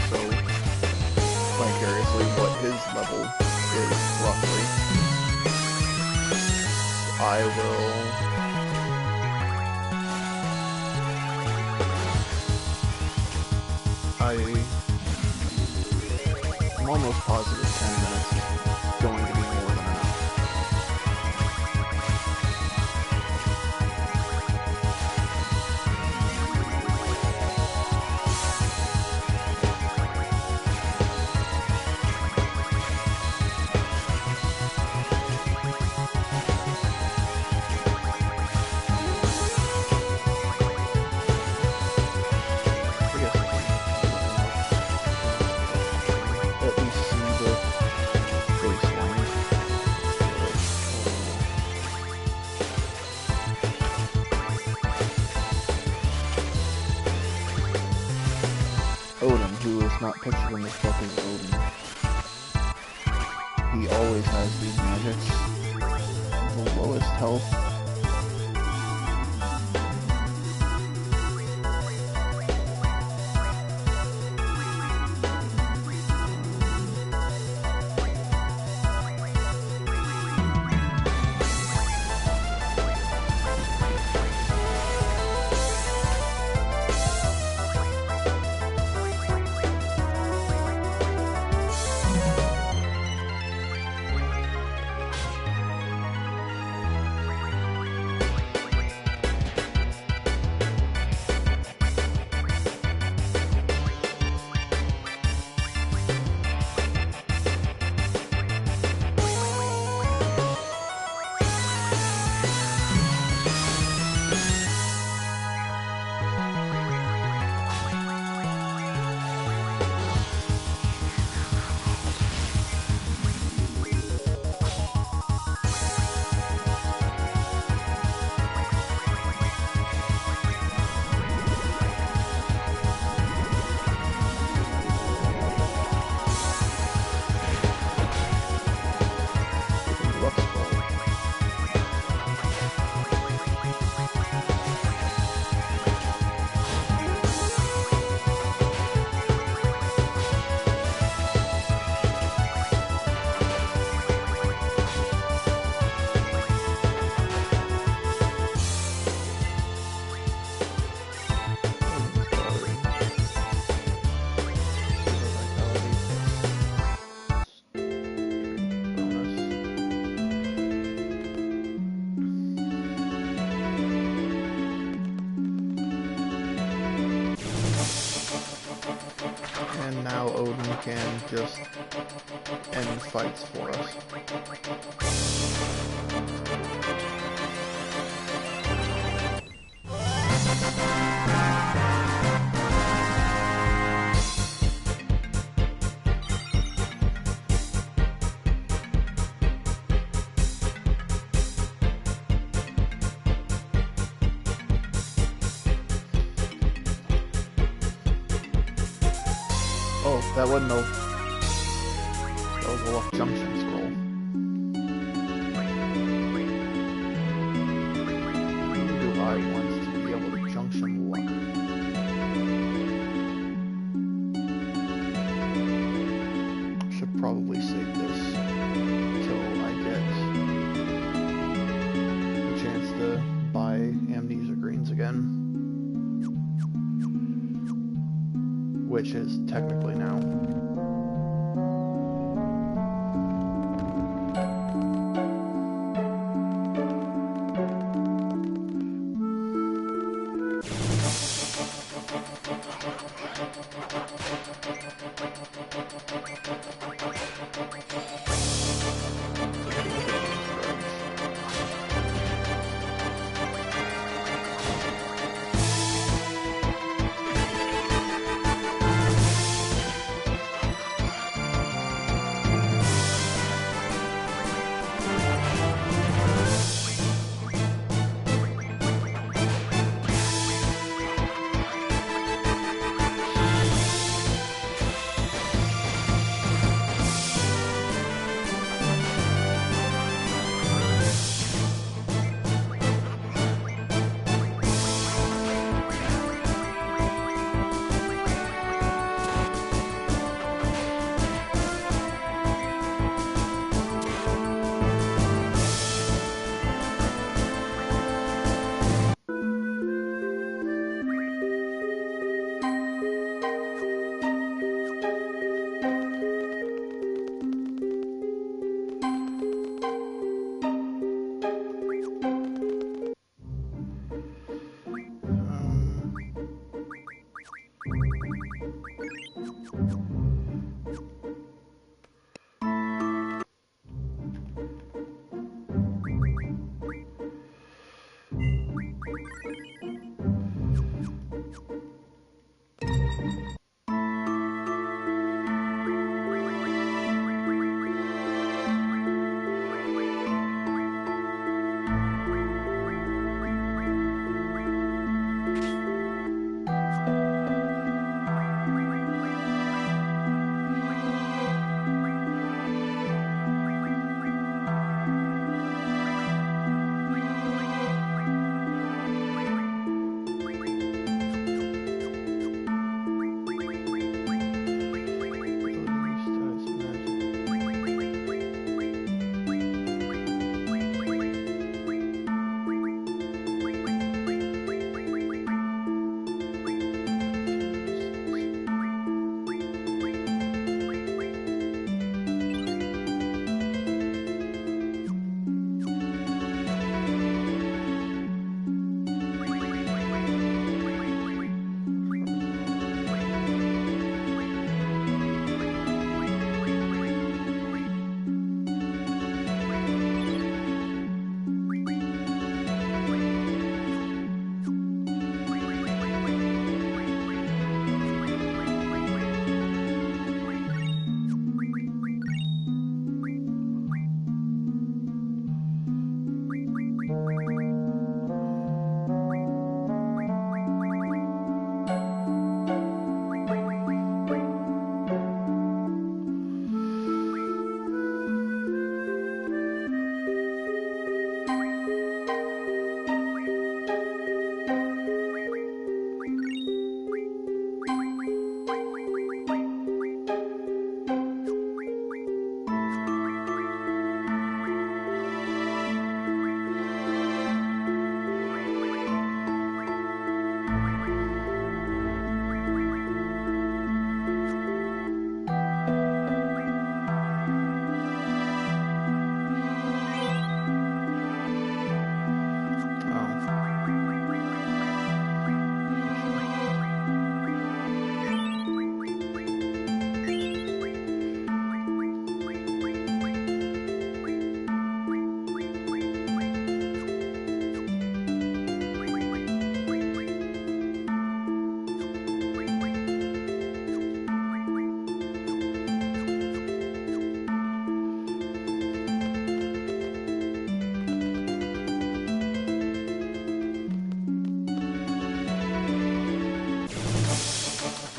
so vicariously what his level is roughly. I'm almost positive 10 minutes is going to be more than enough. Odin, who is not pictured in the fucking Odin. He always has these magics. The lowest health. And now Odin can just end fights for us. Oh, that wasn't a... That was a luck junction scroll. Do I want to be able to junction luck? Should probably save this until I get a chance to buy amnesia greens again. Which is technically now.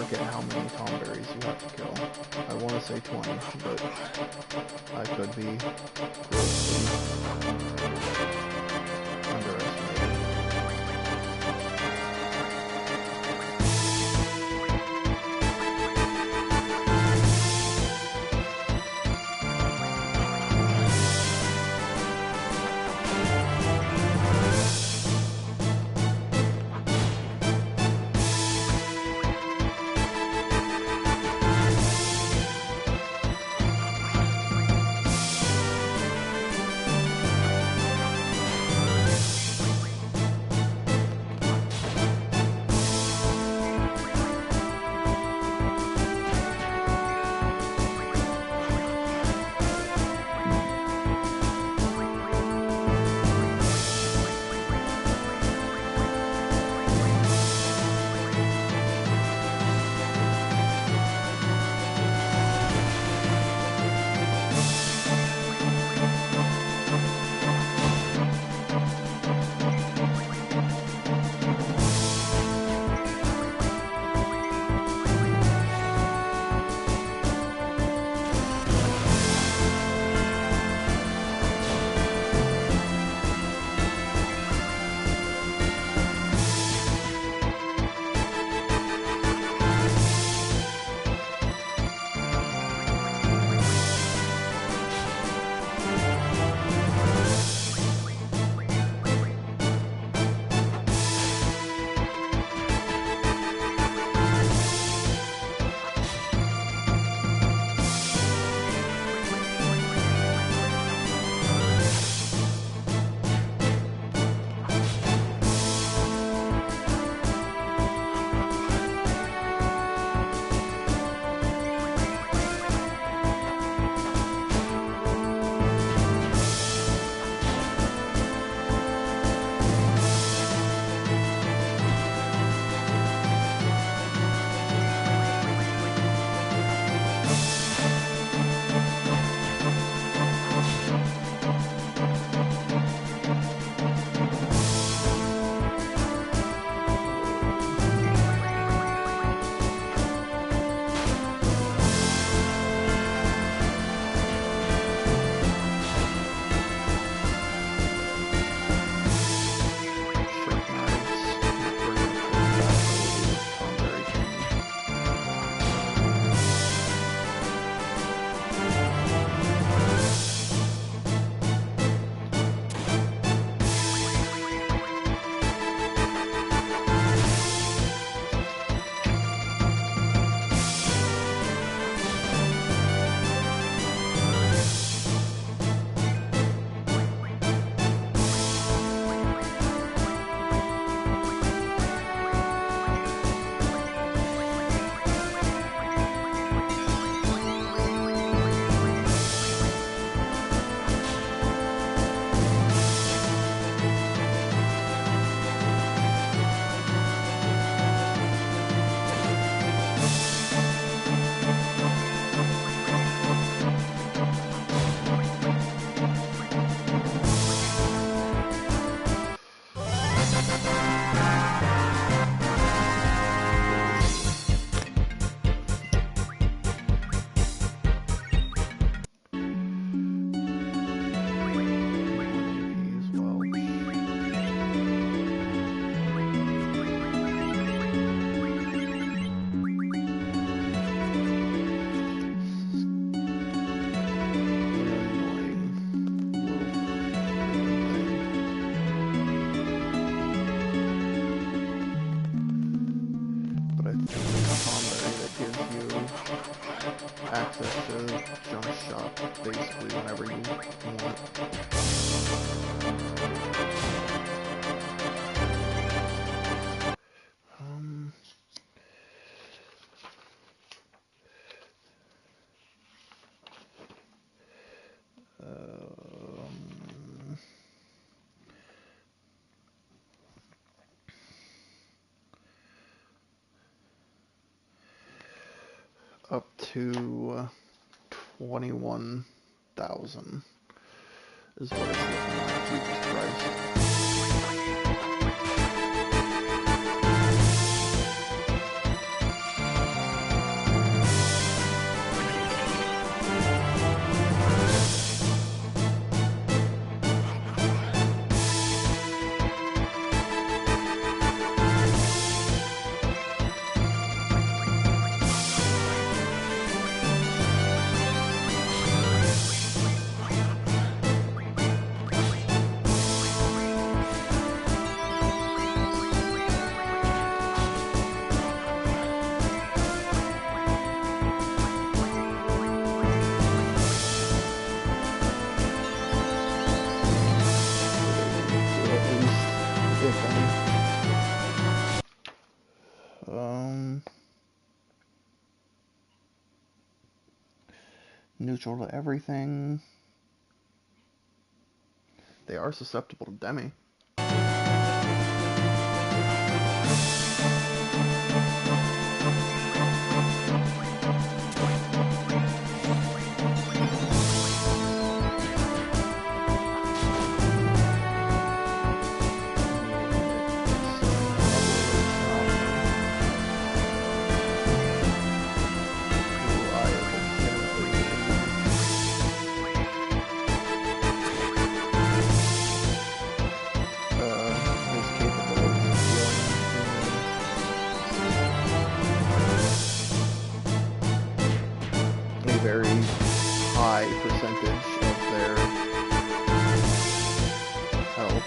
forget how many tomberries you have to kill. I want to say 20, but I could be grossly underestimated. access to junk shop basically whenever you want. Um, up to 21,000 is what it's looking like. Jesus Christ. Neutral to everything. They are susceptible to Demi. Very high percentage of their health.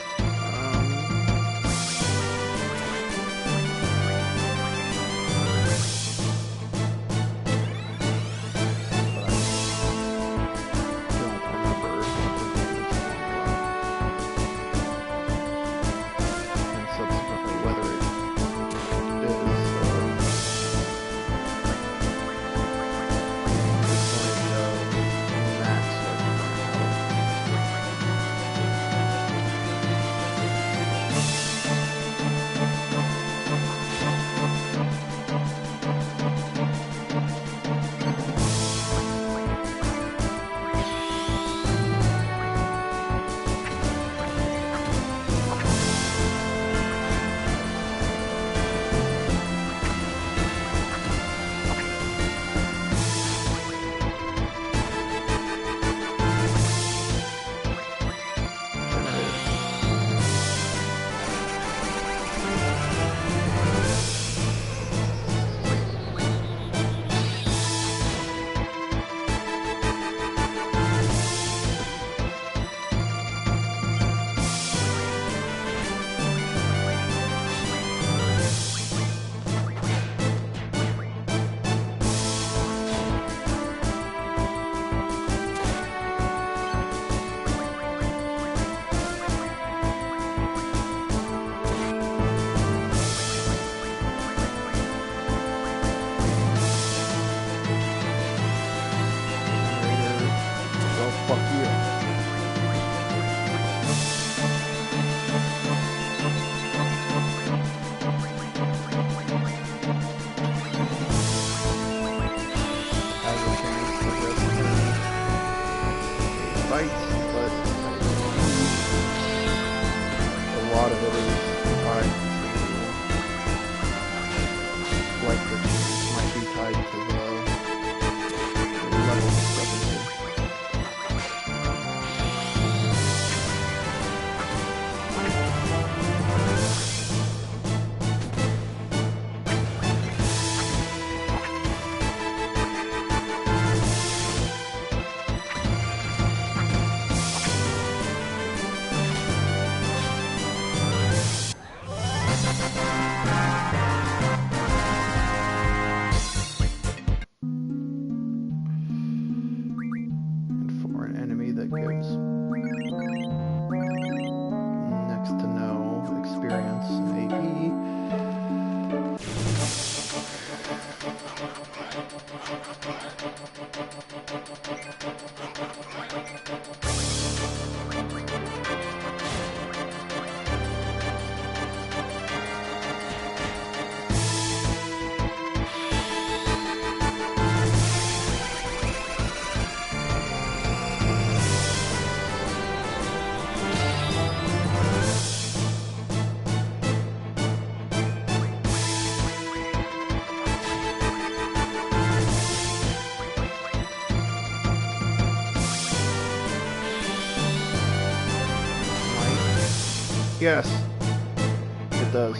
Yes, it does.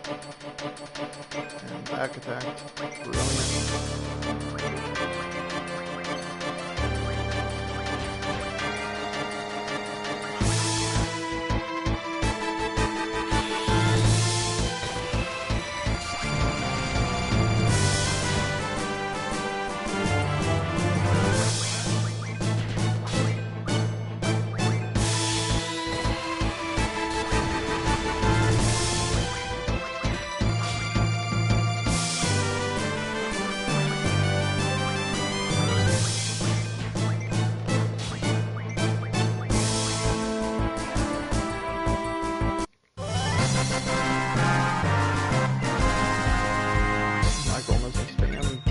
And back attacked. Brilliant.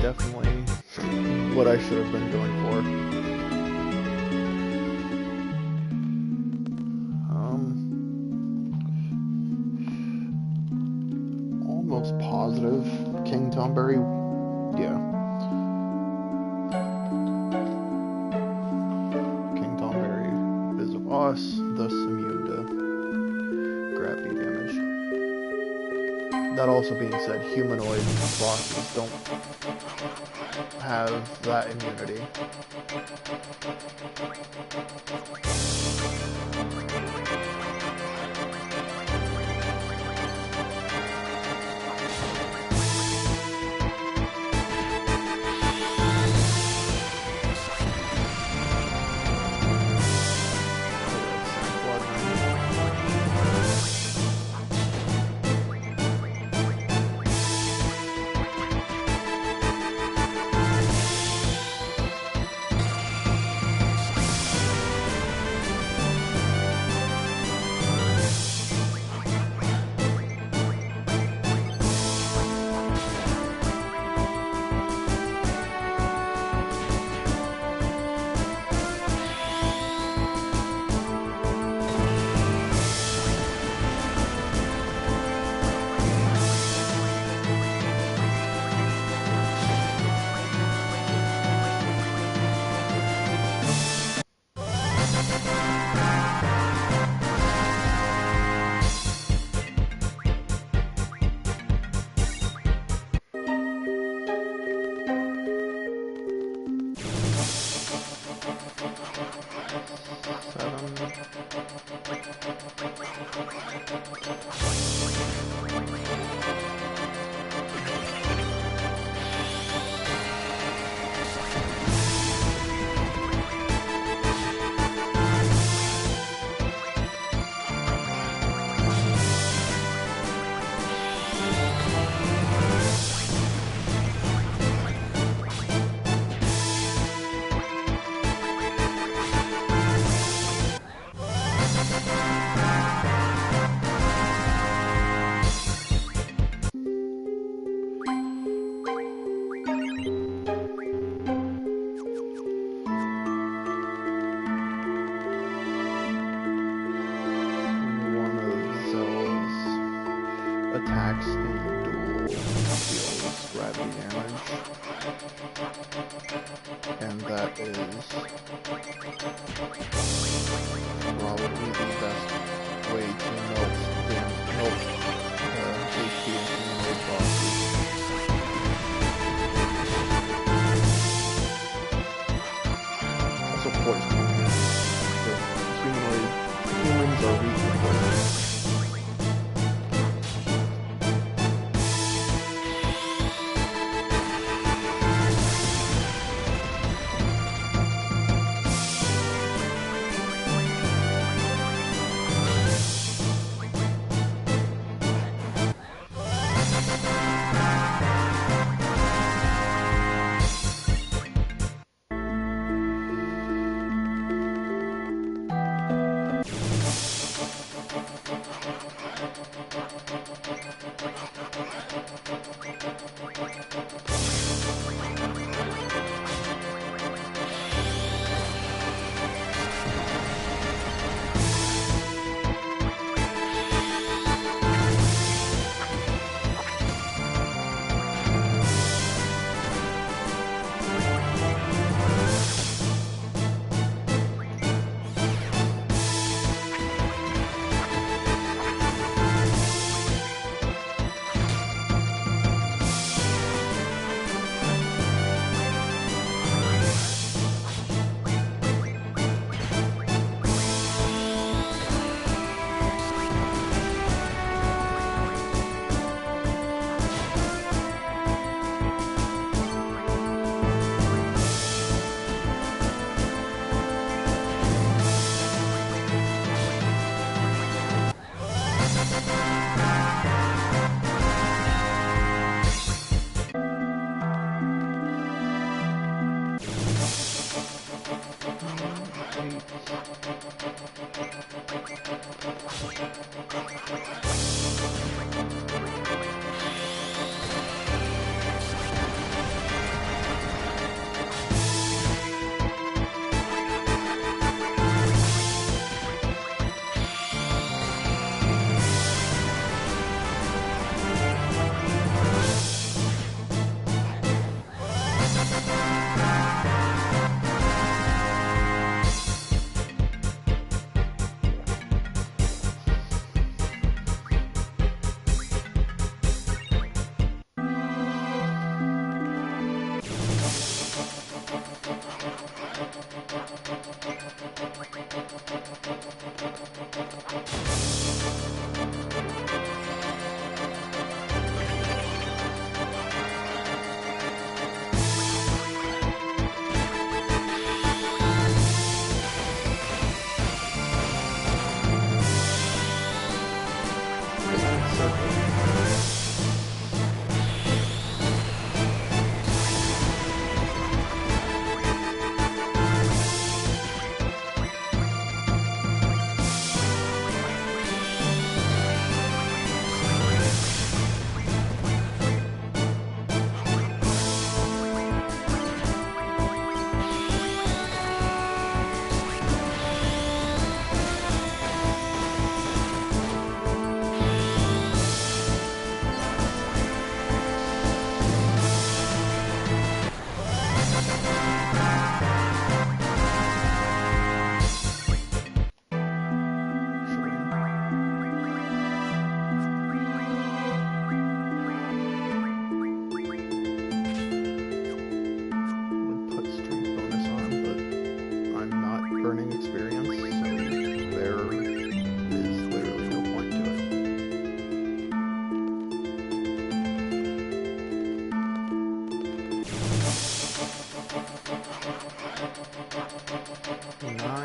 Definitely what I should have been going for. Almost positive King Tomberry. Yeah. King Tomberry is of us, thus immune to gravity damage. That also being said, humanoid bosses don't have that immunity. Attacks in the duel deals gravity damage, and that is probably the best way to melt HP and humanoid bosses. Also poison. Humans are weak to poison.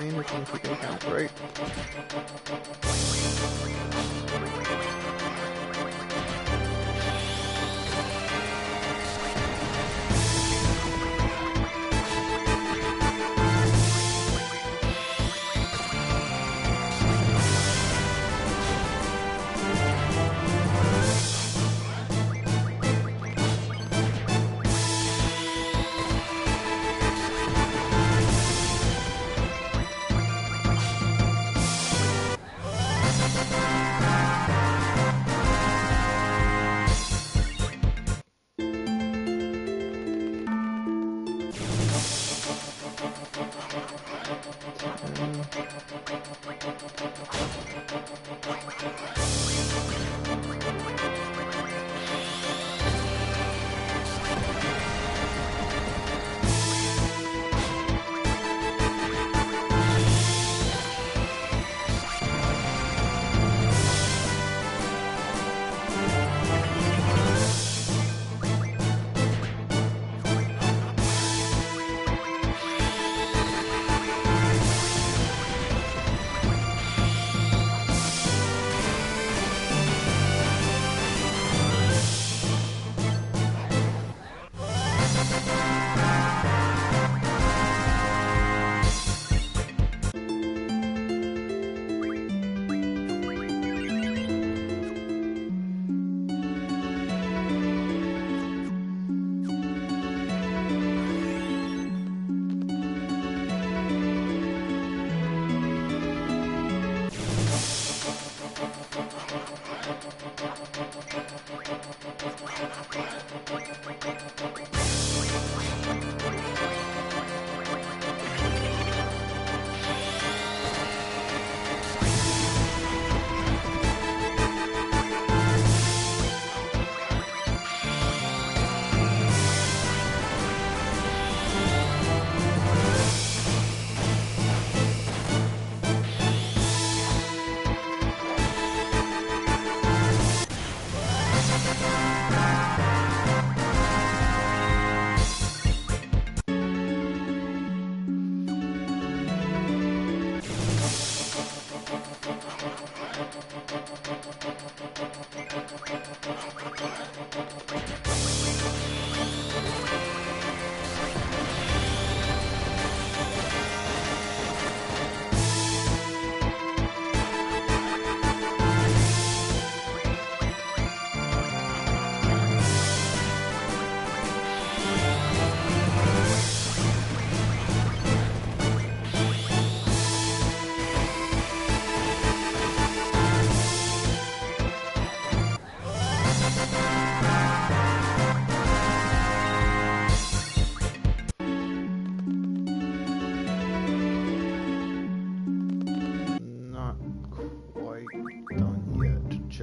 9 if I'm keeping count right.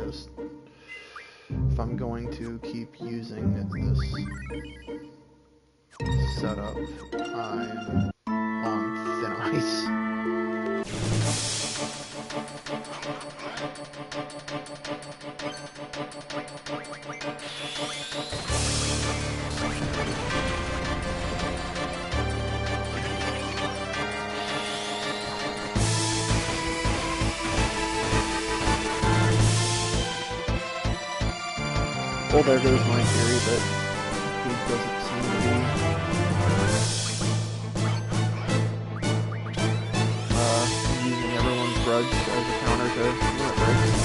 just, if I'm going to keep using this setup, I'm on thin ice. Well, there goes my theory that he doesn't seem to be using everyone's grudge as a counter to limit breaks.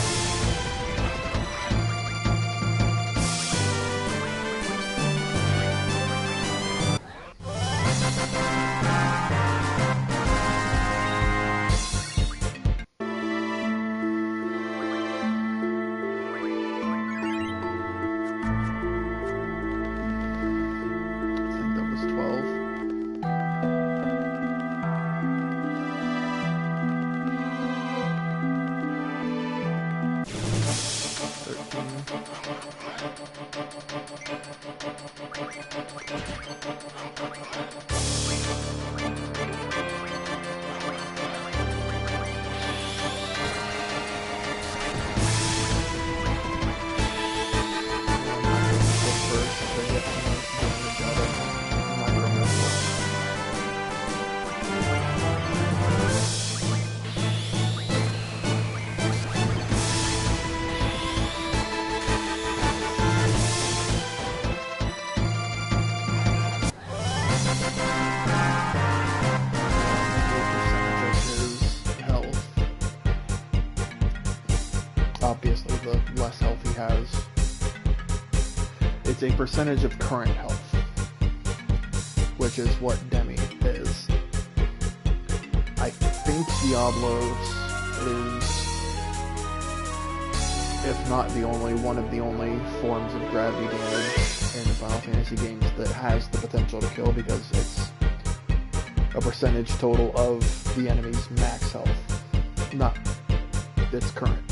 Obviously, the less health he has, it's a percentage of current health, which is what Demi is. I think Diablos is, if not the only, one of the only forms of gravity damage in Final Fantasy games that has the potential to kill, because it's a percentage total of the enemy's max health, not its current.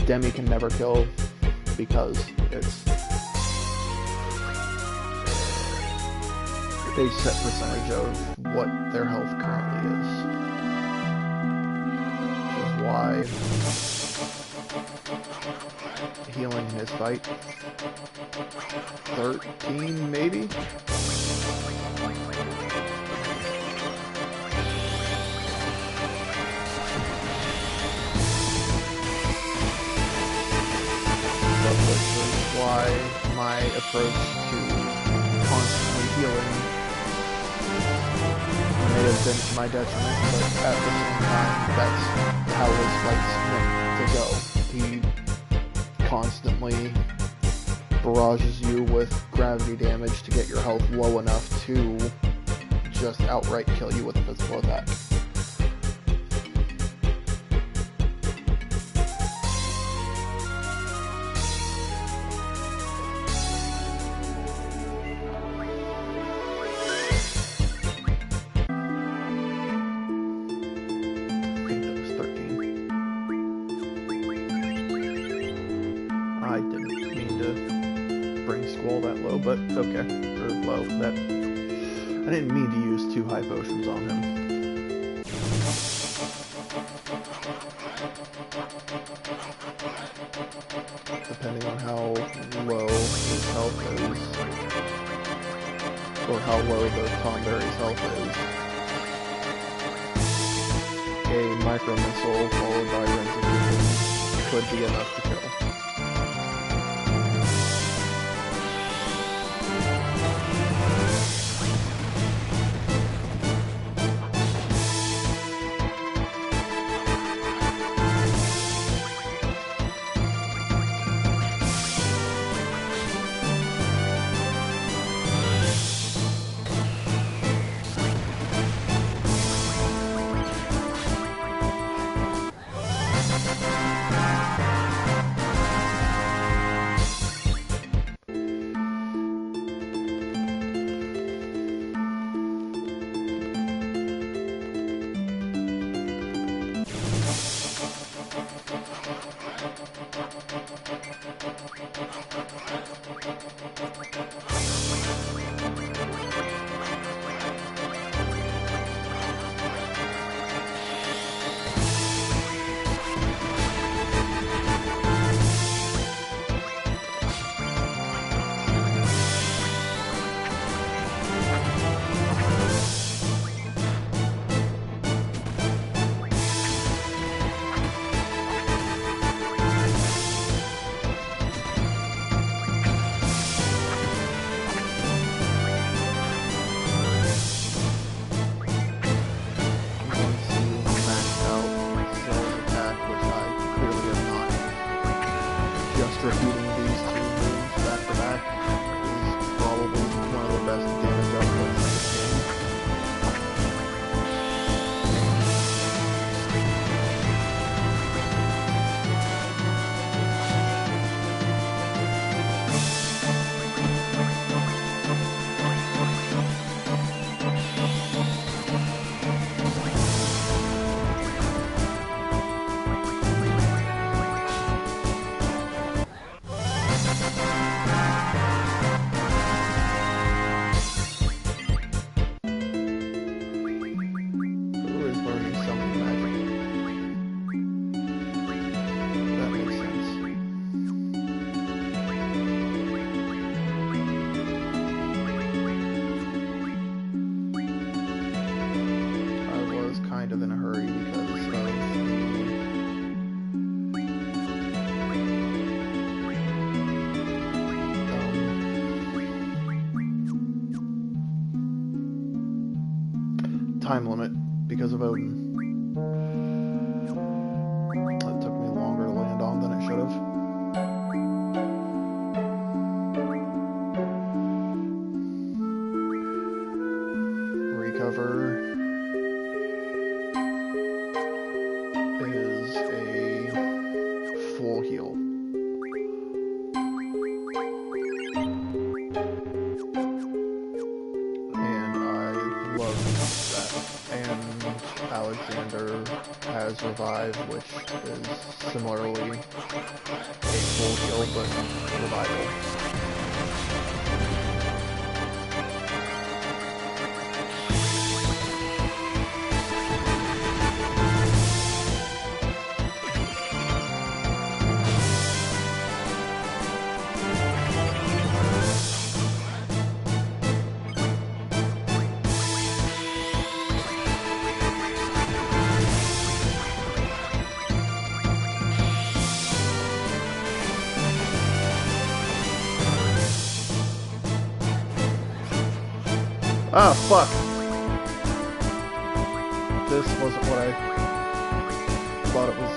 Demi can never kill because it's a set percentage of what their health currently is. Which is why healing in his fight 13 maybe? Why my approach to constantly healing may have been to my detriment, but at the same time, that's how his fight's meant to go. He constantly barrages you with gravity damage to get your health low enough to just outright kill you with a physical attack. But okay, or low. That I didn't mean to use too high potions on him. Depending on how low his health is, or how low the Tomberry's health is, a micro missile followed by Ren's could be enough to kill. repeating these two moves back to back is probably one of the best damage outputs in this game. Time limit because of Odin. That took me longer to land on than it should have. Recover is a full heal. Alexander has Revive, which is similarly a full heal, but revival. Ah, fuck. This wasn't what I thought it was.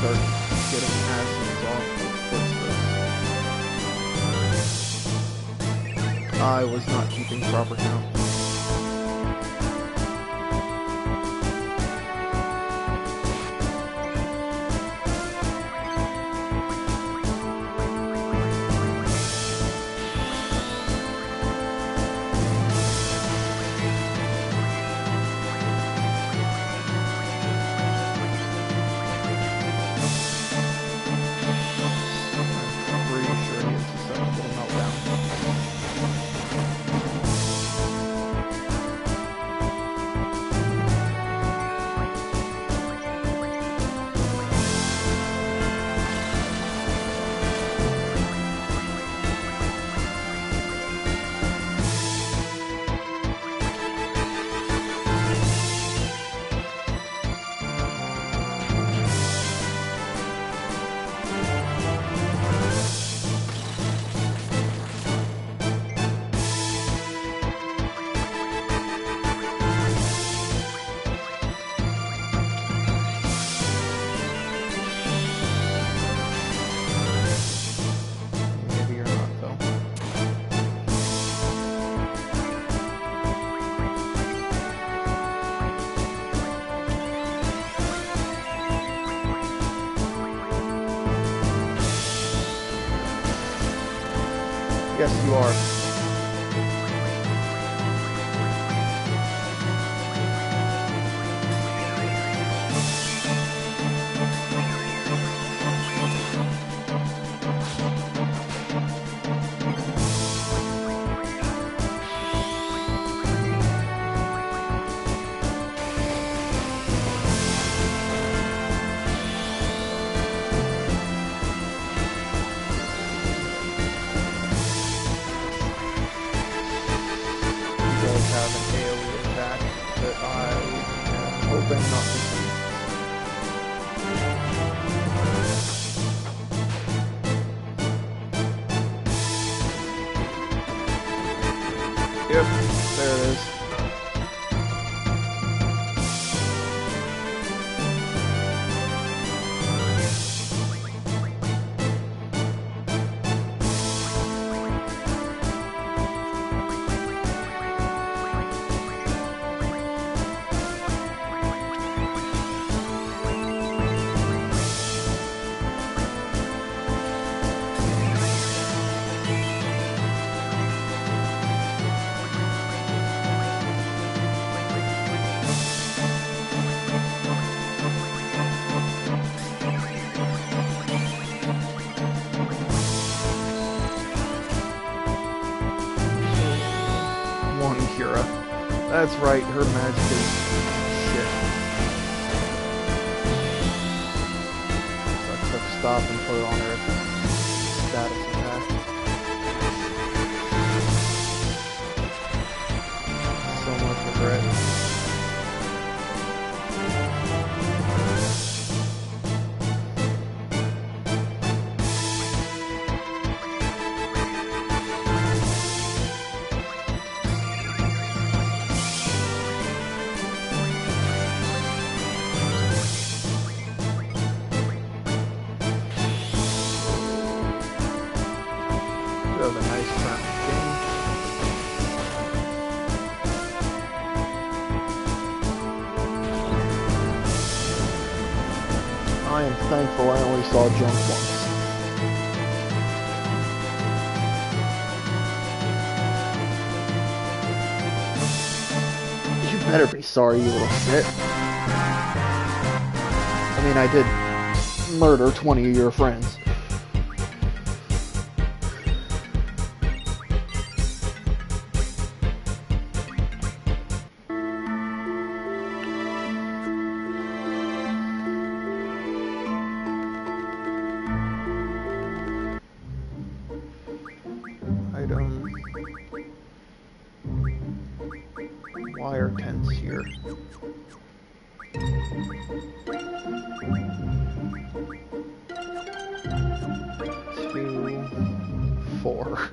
Start getting actions off of this. I was not keeping proper count. Yes, you are. Have an AoE attack that I am hoping not to see. Yep, there it is. That's right, her magic is shit. So I click stop and put it on her status attack. So much regret. Have a nice round game. I am thankful I only saw junk once. You better be sorry, you little shit. I mean, I did murder 20 of your friends. Why are tents here? 2, 4.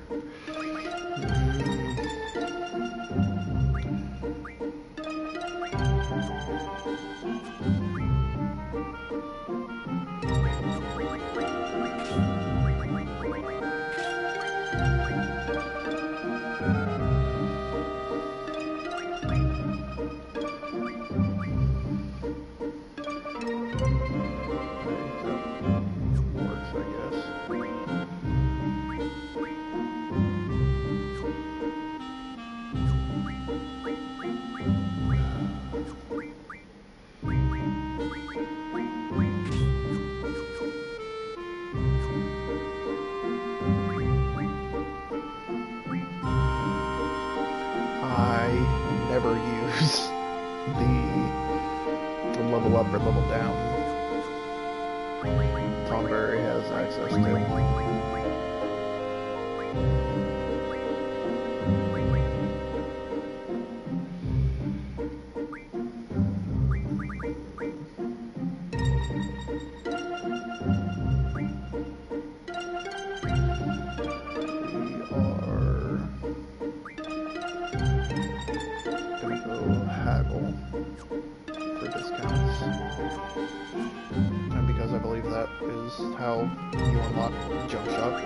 Never use the level up or level down. Tomberry has access to. And because I believe that is how you unlock jump shot.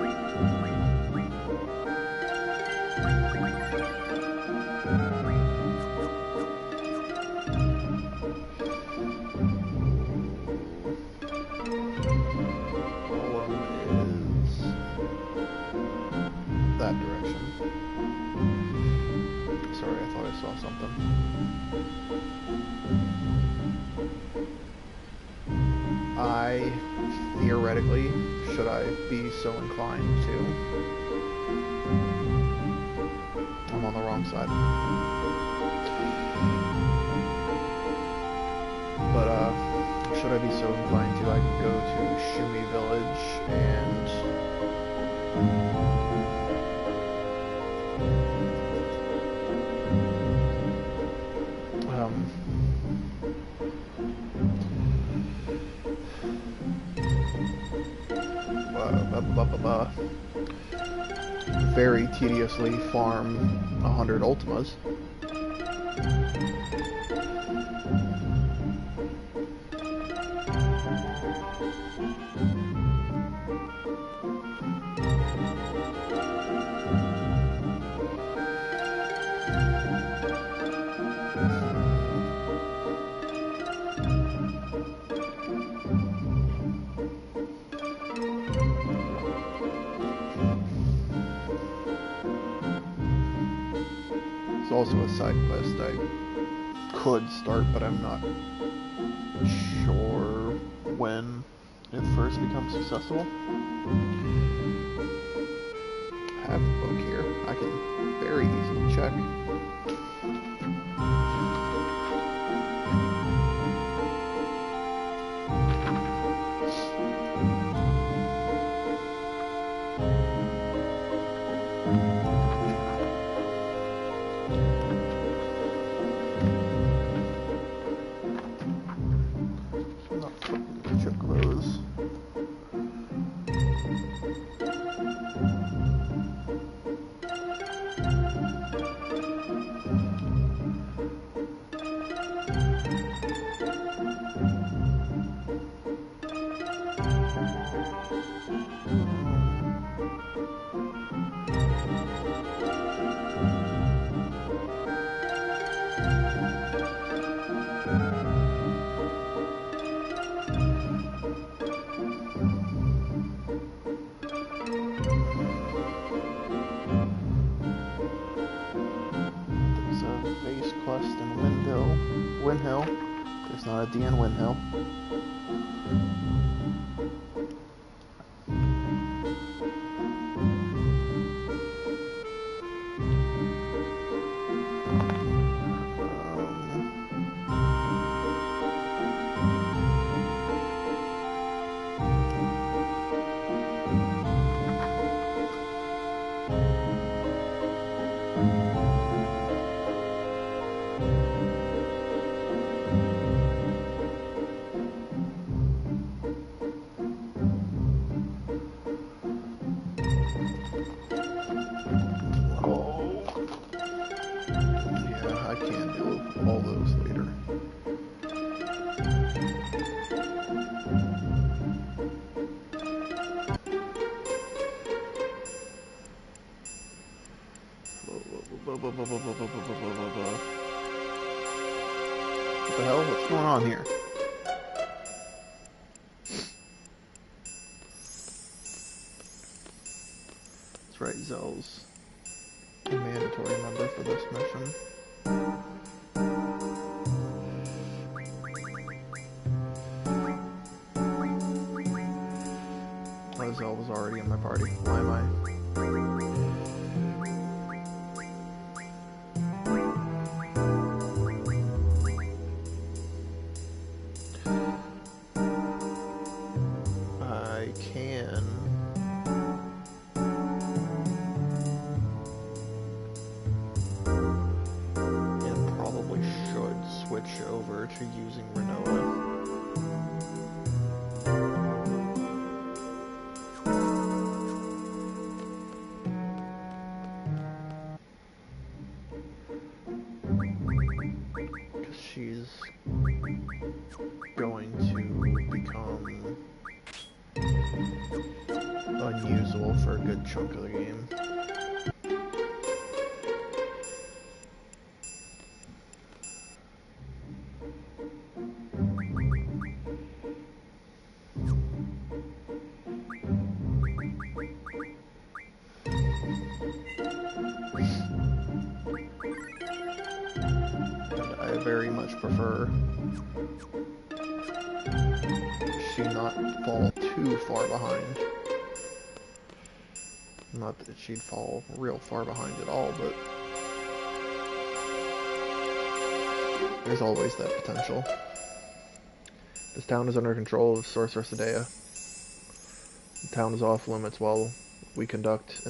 Is that direction. I, theoretically, should I be so inclined to... I'm on the wrong side. But, should I be so inclined to, I could go to Shumi Village and... very tediously farm 100 Ultimas. It's also a side quest I could start, but I'm not sure when it first becomes accessible. I have the book here. I can very easily check. Windhill. There's not a D in Windhill. All those later. What the hell? What's going on here? That's right, Zell's a mandatory member for this mission. Zell was already in my party. Why am I? I can... and probably should switch over to using Renoa. She's going to become unusable for a good chunk of the game. And I very much prefer she not fall too far behind. Not that she'd fall real far behind at all, but there's always that potential. This town is under control of Sorceress Adea. The town is off limits while we conduct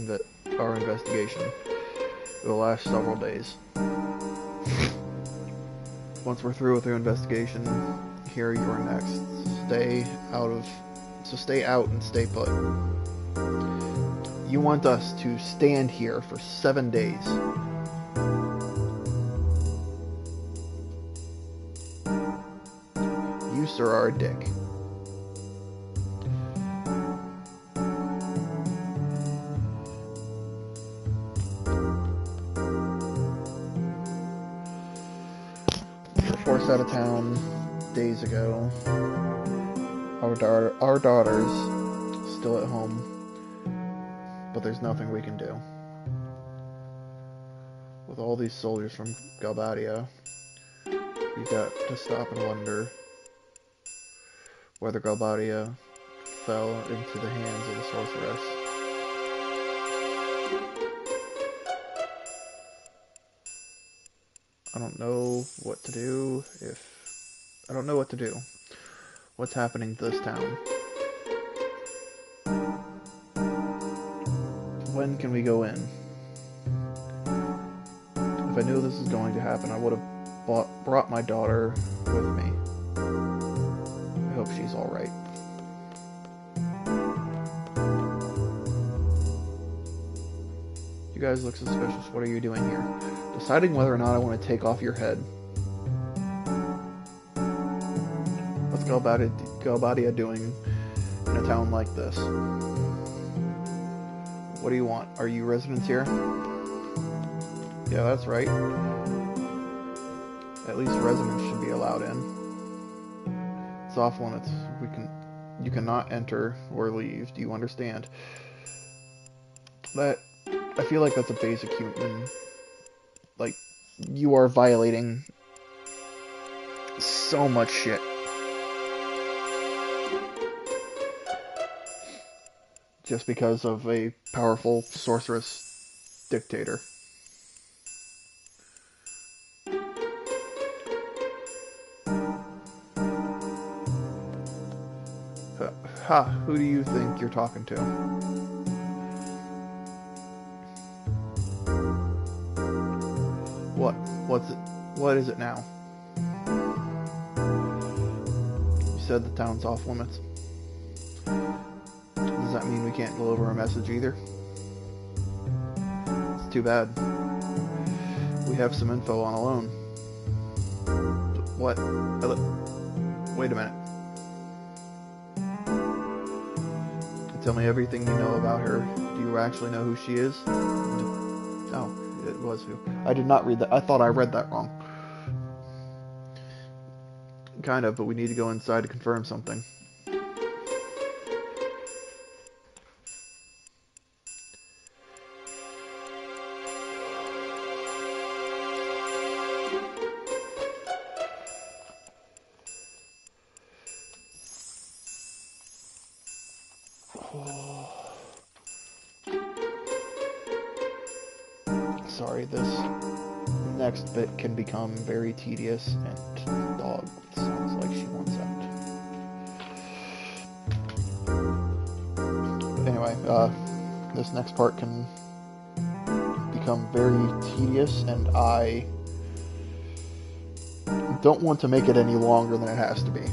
our investigation. It will last several days. Once we're through with your investigation, here you are next. Stay out and stay put. You want us to stand here for 7 days. You, sir, are a dick. Forced out of town days ago. Our daughter's still at home, but there's nothing we can do. With all these soldiers from Galbadia, you got to stop and wonder whether Galbadia fell into the hands of the sorceress. I don't know what to do I don't know what to do. What's happening to this town? When can we go in? If I knew this was going to happen, I would have brought my daughter with me. I hope she's alright. You guys look suspicious. What are you doing here? Deciding whether or not I want to take off your head. What's Galbadia doing in a town like this? What do you want? Are you residents here? Yeah, that's right. At least residents should be allowed in. It's off limits. You cannot enter or leave. Do you understand? I feel like that's a basic human. Like, you are violating so much shit. Just because of a powerful sorceress dictator. Ha, who do you think you're talking to? What is it now? You said the town's off limits. Does that mean we can't deliver a message either? It's too bad. We have some info on a loan. What? Wait a minute. Tell me everything you know about her. Do you actually know who she is? Oh, it was who. I did not read that. I thought I read that wrong. Kind of, but we need to go inside to confirm something. Sorry, this next bit can become very tedious, and dog sounds like she wants out. But anyway, this next part can become very tedious, and I don't want to make it any longer than it has to be.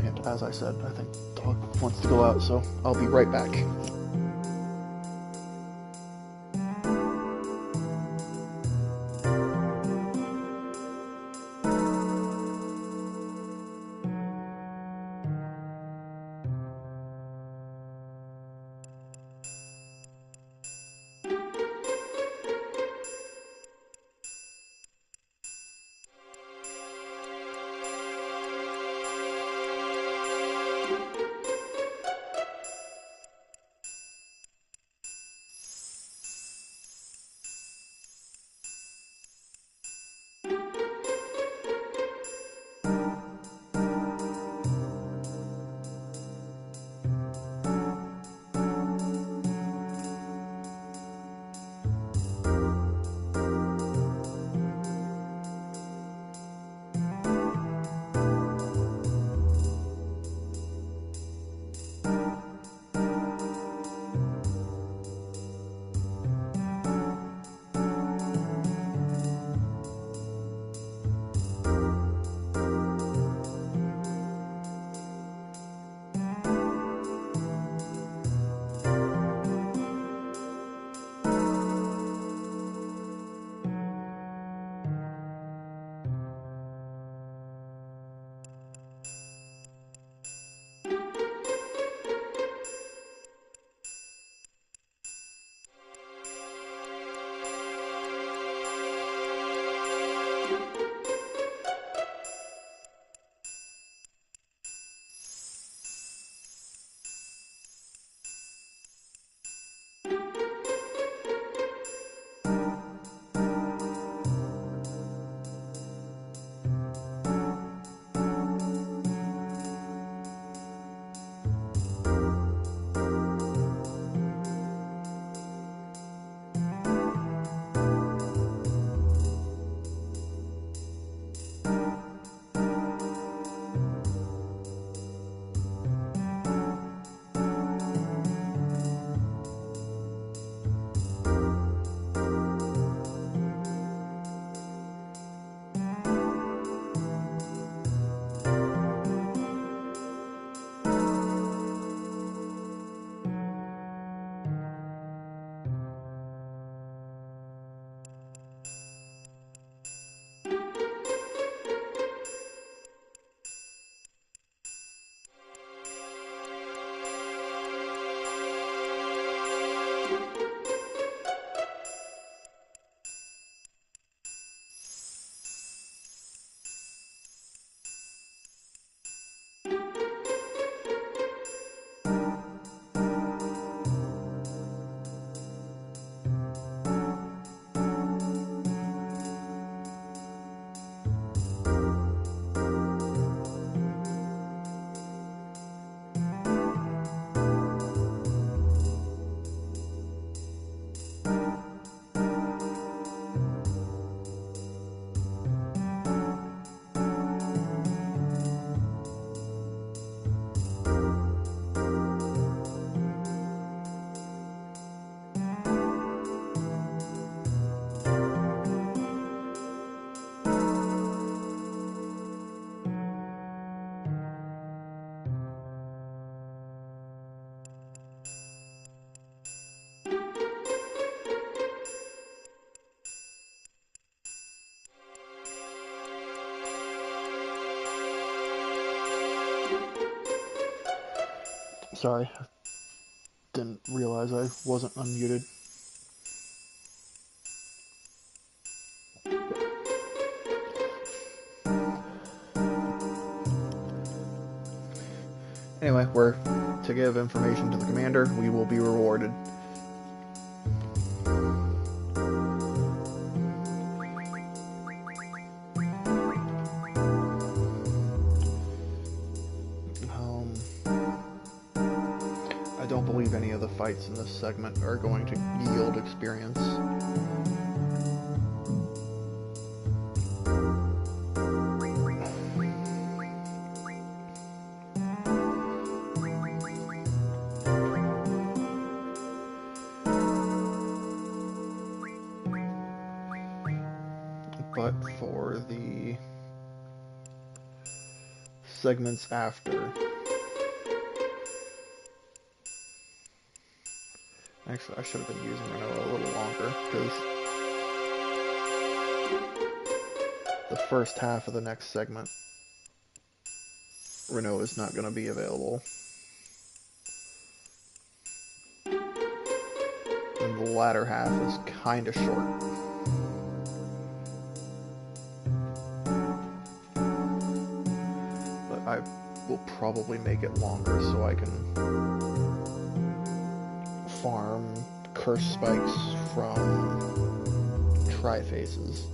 And as I said, I think dog wants to go out, so I'll be right back. Sorry, I didn't realize I wasn't unmuted. Anyway, to give information to the commander, we will be rewarded. I don't believe any of the fights in this segment are going to yield experience. But for the segments after, actually I should have been using Renault a little longer, because the first half of the next segment, Renault is not going to be available. And the latter half is kind of short. I will probably make it longer so I can farm curse spikes from tri-faces.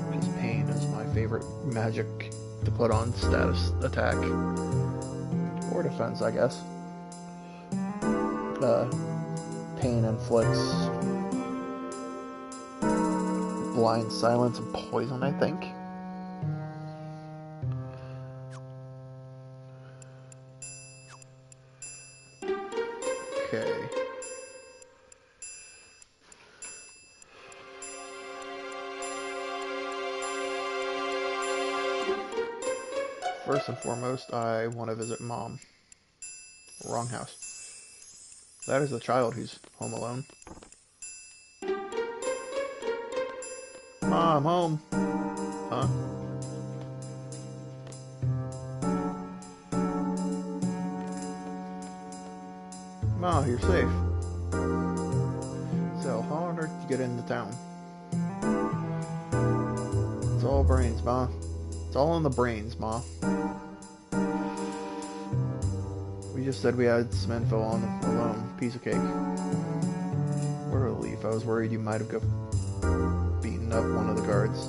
Because pain is my favorite magic to put on status attack. Or defense, I guess. Pain inflicts blind, silence, and poison, I think. Okay. First and foremost, I want to visit Mom. Wrong house. That is the child who's home alone. Mom, home. Huh? Ma, you're safe. So, how on earth did you get into town? It's all brains, Ma. It's all in the brains, Ma. We just said we had some info on the alone. Piece of cake. What a relief. I was worried you might have beaten up one of the guards.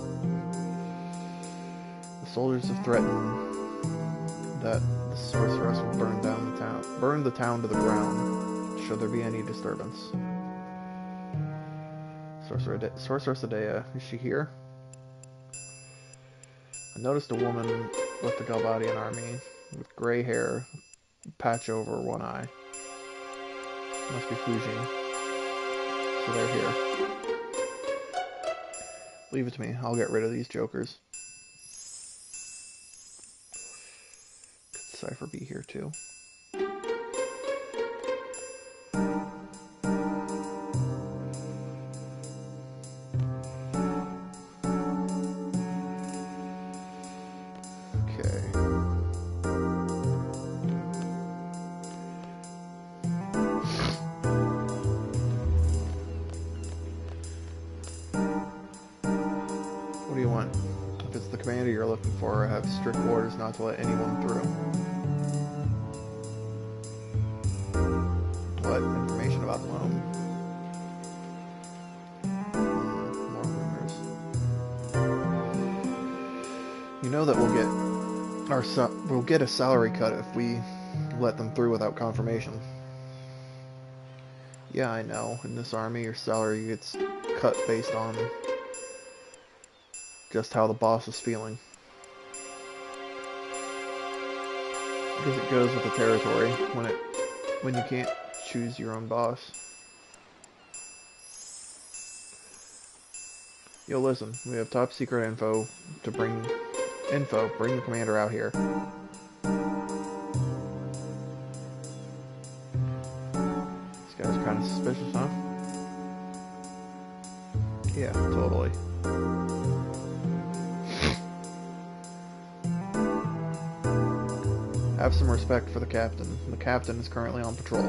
The soldiers have threatened that the sorceress will burn the town to the ground should there be any disturbance. Sorceress Adea, is she here? I noticed a woman with the Galbadian army with gray hair, patch over one eye. Must be Fujin. So they're here. Leave it to me. I'll get rid of these jokers. Could Cypher be here too? You're looking for, I have strict orders not to let anyone through. What? Information about the loan? More rumors. You know that we'll get a salary cut if we let them through without confirmation. Yeah, I know. In this army, your salary gets cut based on just how the boss is feeling. Because it goes with the territory when you can't choose your own boss. Yo, listen, we have top secret info to bring the commander out here. This guy's kind of suspicious, huh? Yeah, totally. Have some respect for the captain. The captain is currently on patrol.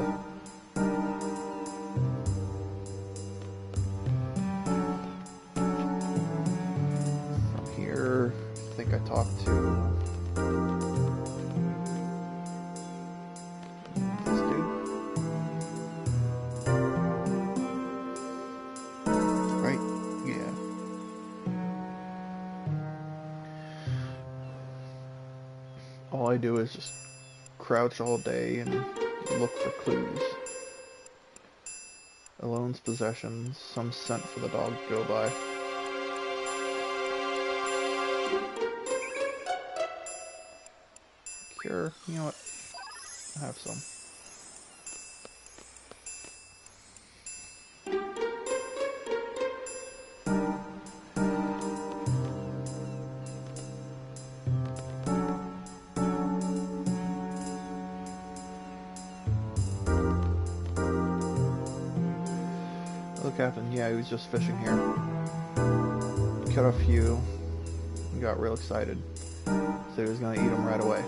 From here, I think I talked to this dude. Right? Yeah. All I do is just crouch all day and look for clues. Alone's possessions, some scent for the dog to go by. Cure, you know what? I have some. The captain, yeah, he was just fishing here. Cut a few and got real excited. Said he was gonna eat them right away.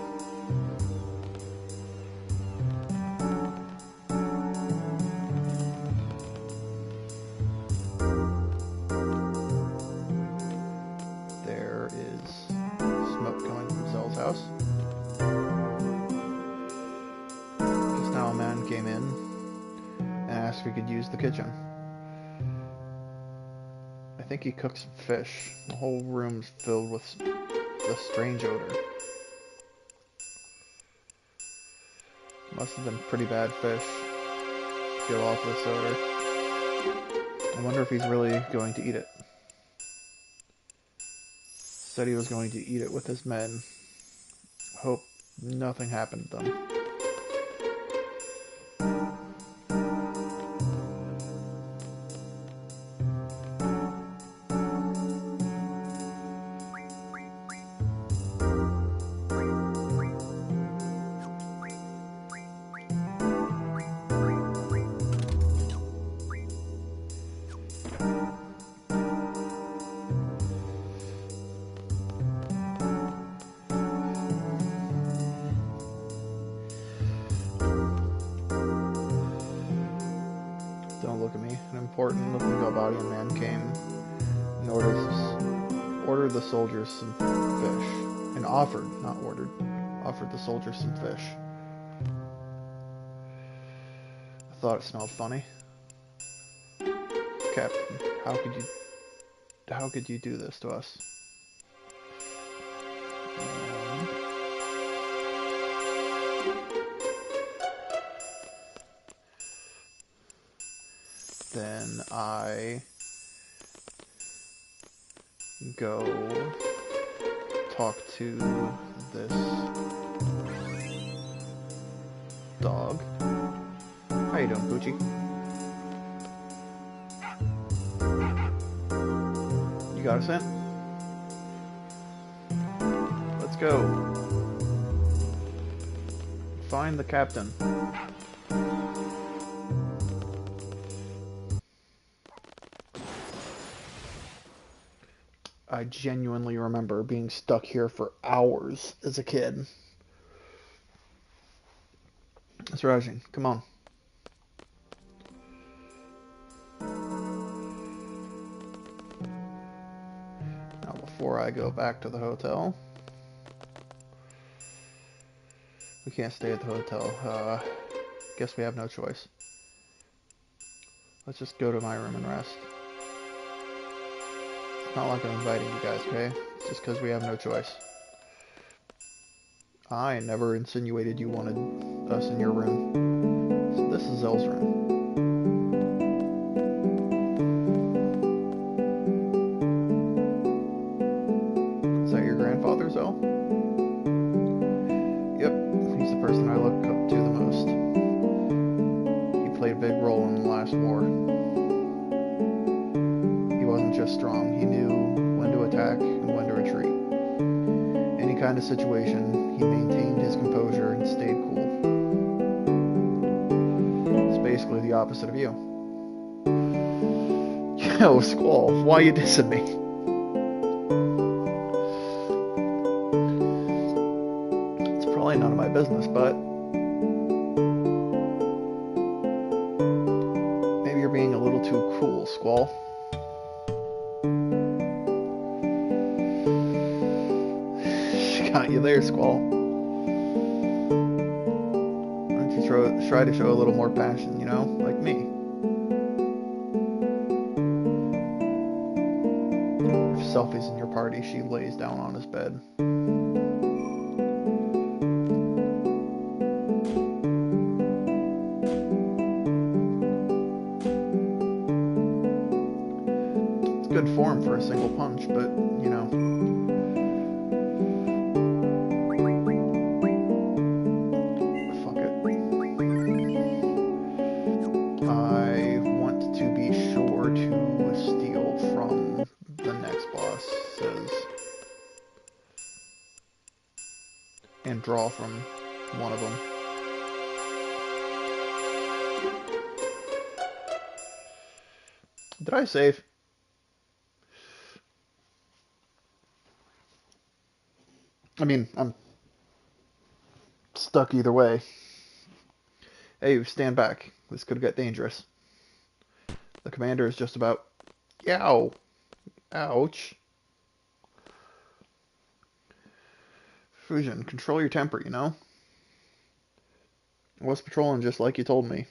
There is smoke coming from Zell's house. Just now a man came in and asked if he could use the kitchen. I think he cooked some fish. The whole room's filled with the strange odor. Must have been pretty bad fish to give off this odor. I wonder if he's really going to eat it. Said he was going to eat it with his men. Hope nothing happened to them. Don't look at me. An important looking Galbadian man came and ordered the soldiers some fish. And offered, not ordered, offered the soldiers some fish. I thought it smelled funny. Captain, how could you do this to us? Then I go talk to this dog. How you doing, Poochie? You got a scent? Let's go. Find the captain. I genuinely remember being stuck here for hours as a kid. It's Rajin, come on. Now before I go back to the hotel. We can't stay at the hotel. Guess we have no choice. Let's just go to my room and rest. Not like I'm inviting you guys, okay? It's just because we have no choice. I never insinuated you wanted us in your room. So this is Zell's room. Is that your grandfather, Zell? Yep, he's the person I look up to the most. He played a big role in the last war. He wasn't just strong, he knew when to attack and when to retreat. Any kind of situation, he maintained his composure and stayed cool. It's basically the opposite of you. Yo, Squall, why you dissing me? It's probably none of my business. business, but maybe you're being a little too cruel, Squall. She got you there, Squall. Why don't you try to show a little more passion, you know, like me? If Selfie's in your party, she lays down on his bed. Good form for a single punch, but, you know. Fuck it. I want to be sure to steal from the next boss, says. And draw from one of them. Did I save? I mean, I'm stuck either way. Hey, stand back. This could get dangerous. The commander is just about... Yow! Ouch. Fusion, control your temper, you know? I was patrolling just like you told me.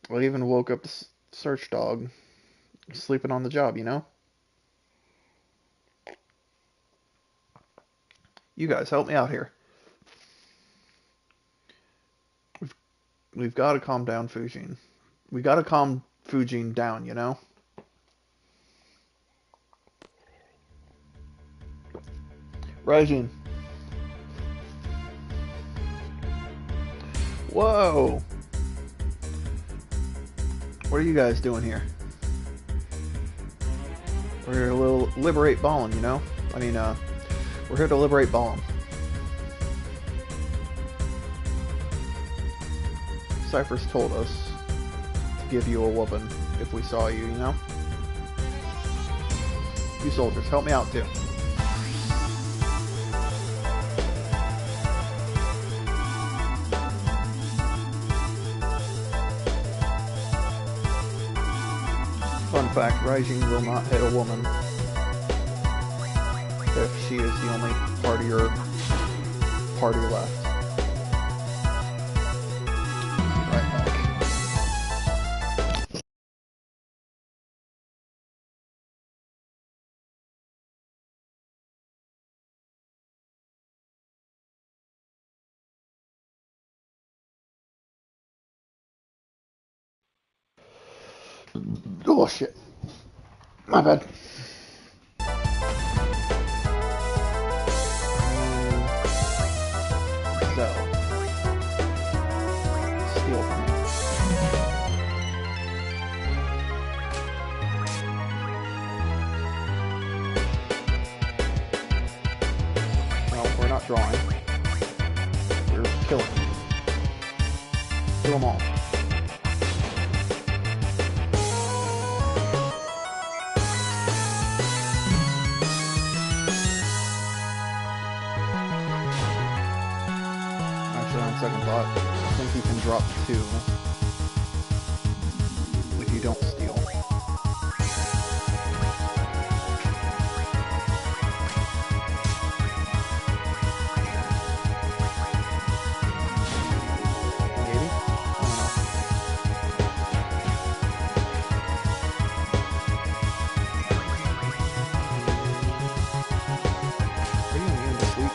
I even woke up the search dog. Sleeping on the job, you know? You guys, help me out here. We've got to calm down Fujin. We got to calm Fujin down, you know? Raijin. Whoa! What are you guys doing here? We're here to liberate Ballin, you know? I mean, we're here to liberate Ballin. Cypher's told us to give you a whooping if we saw you, you know? You soldiers, help me out too. Fun fact, Raijin will not hit a woman if she is the only party left. Right back. Oh shit. My bad. So, steal from me. Well, we're not drawing. We're killing. Kill them all. Second thought, I think you can drop 2 if you don't steal. Maybe? I don't know. Are you immune to sleep?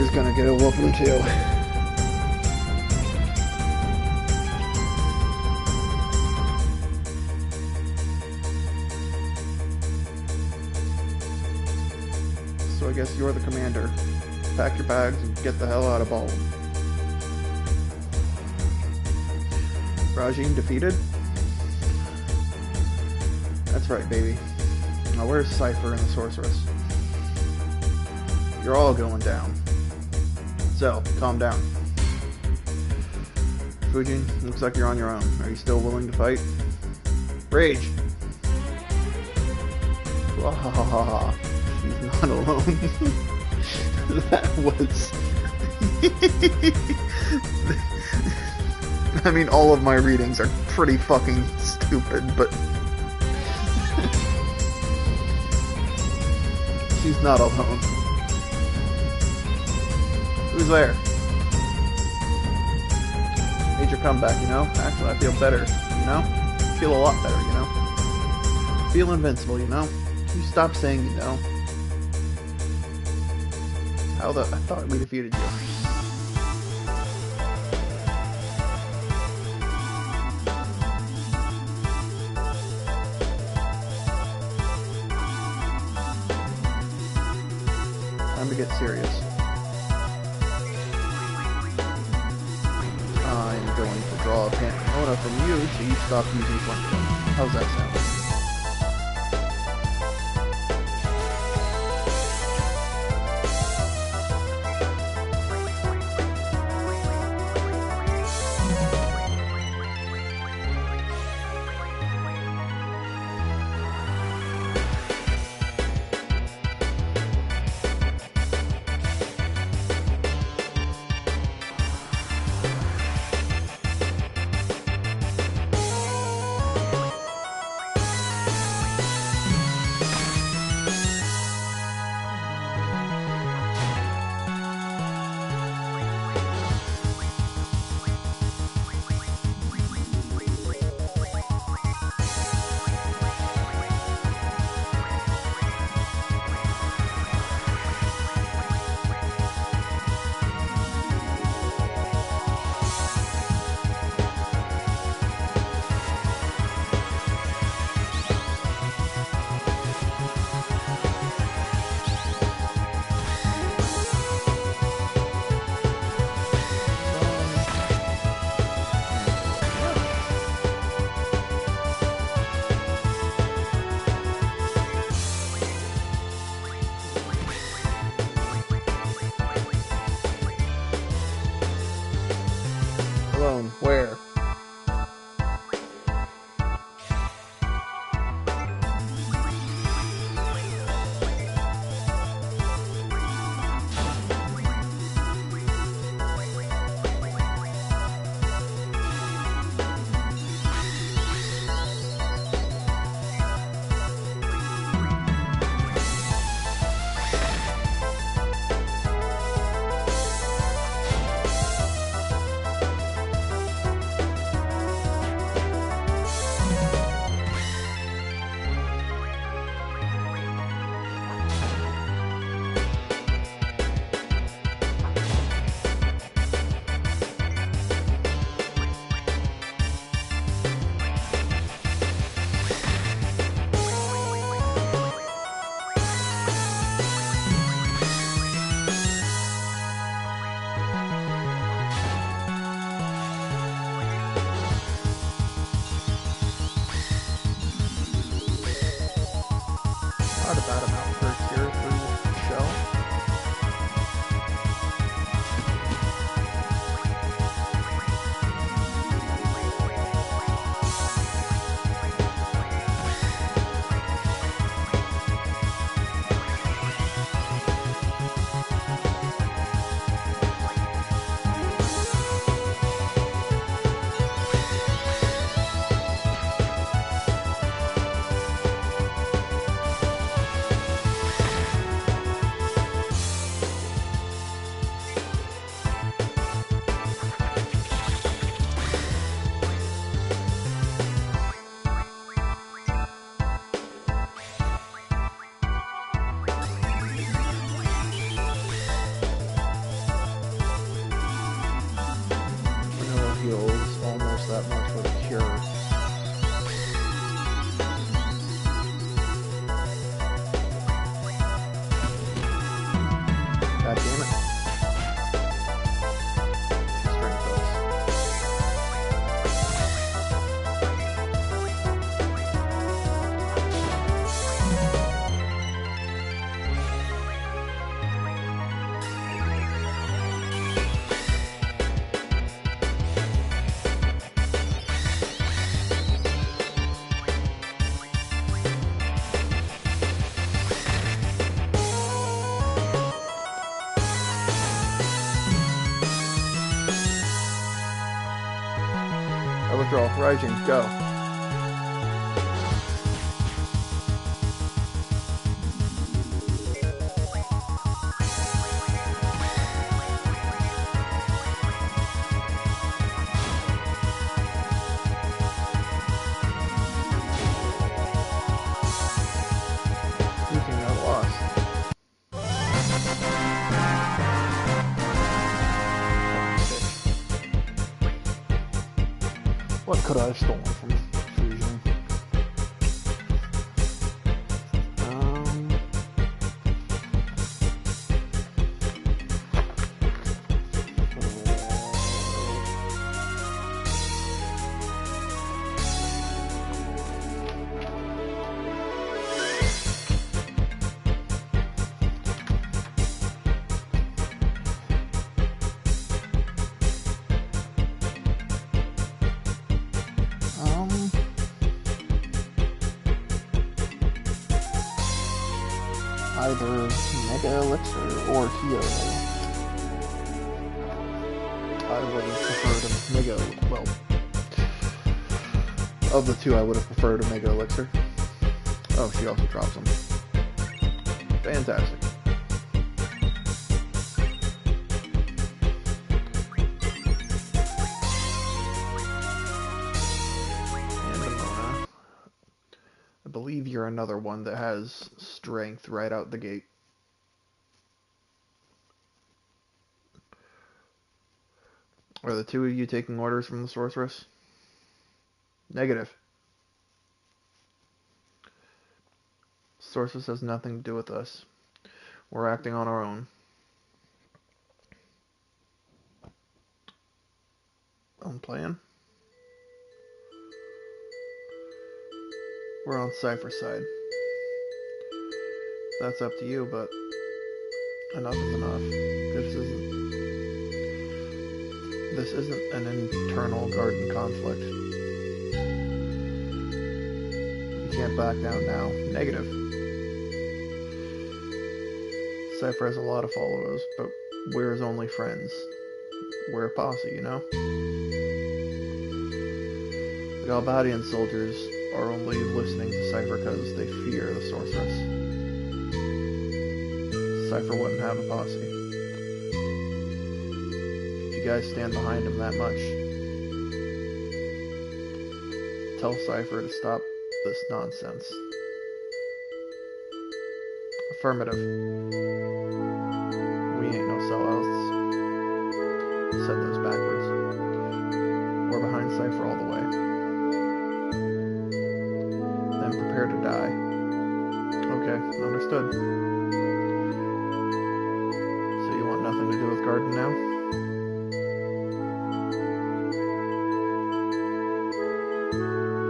is gonna get a whooping too. So I guess you're the commander. Pack your bags and get the hell out of Baldwin. Rajin defeated? That's right, baby. Now where's Cypher and the Sorceress? You're all going down. So, calm down. Fujin, looks like you're on your own. Are you still willing to fight? Rage! Wahahaha. She's not alone. That was... I mean, all of my readings are pretty fucking stupid, but... She's not alone. Who's there? Made your comeback, you know? Actually, I feel better, you know? Feel a lot better, you know? Feel invincible, you know? You stop saying you know. I thought we defeated you. Time to get serious. I'm going to draw a Pantona from you so you stop using Flintstone. How's that sound? that much with a cure. God damn it. Strength ups. I withdraw. Rising, go. You think I lost? What could I have stolen from Fusion? Either Mega Elixir or Heal. I would have preferred a Mega, well, of the two I would have preferred a Mega Elixir. Oh, she also drops them. Fantastic. I believe you're another one that has strength right out the gate. Are the two of you taking orders from the sorceress? Negative. Sorceress has nothing to do with us. We're acting on our own. Own plan? We're on Cypher's side. That's up to you, but enough is enough. This isn't an internal garden conflict. You can't back down now. Negative. Cypher has a lot of followers, but we're his only friends. We're a posse, you know? The Galbadian soldiers are only listening to Cypher because they fear the sorceress. Cypher wouldn't have a posse. If you guys stand behind him that much, tell Cypher to stop this nonsense. Affirmative. We ain't no sellouts. Said those backwards. We're behind Cypher all the way. Then prepare to die. Okay, understood. So you want nothing to do with Garden now?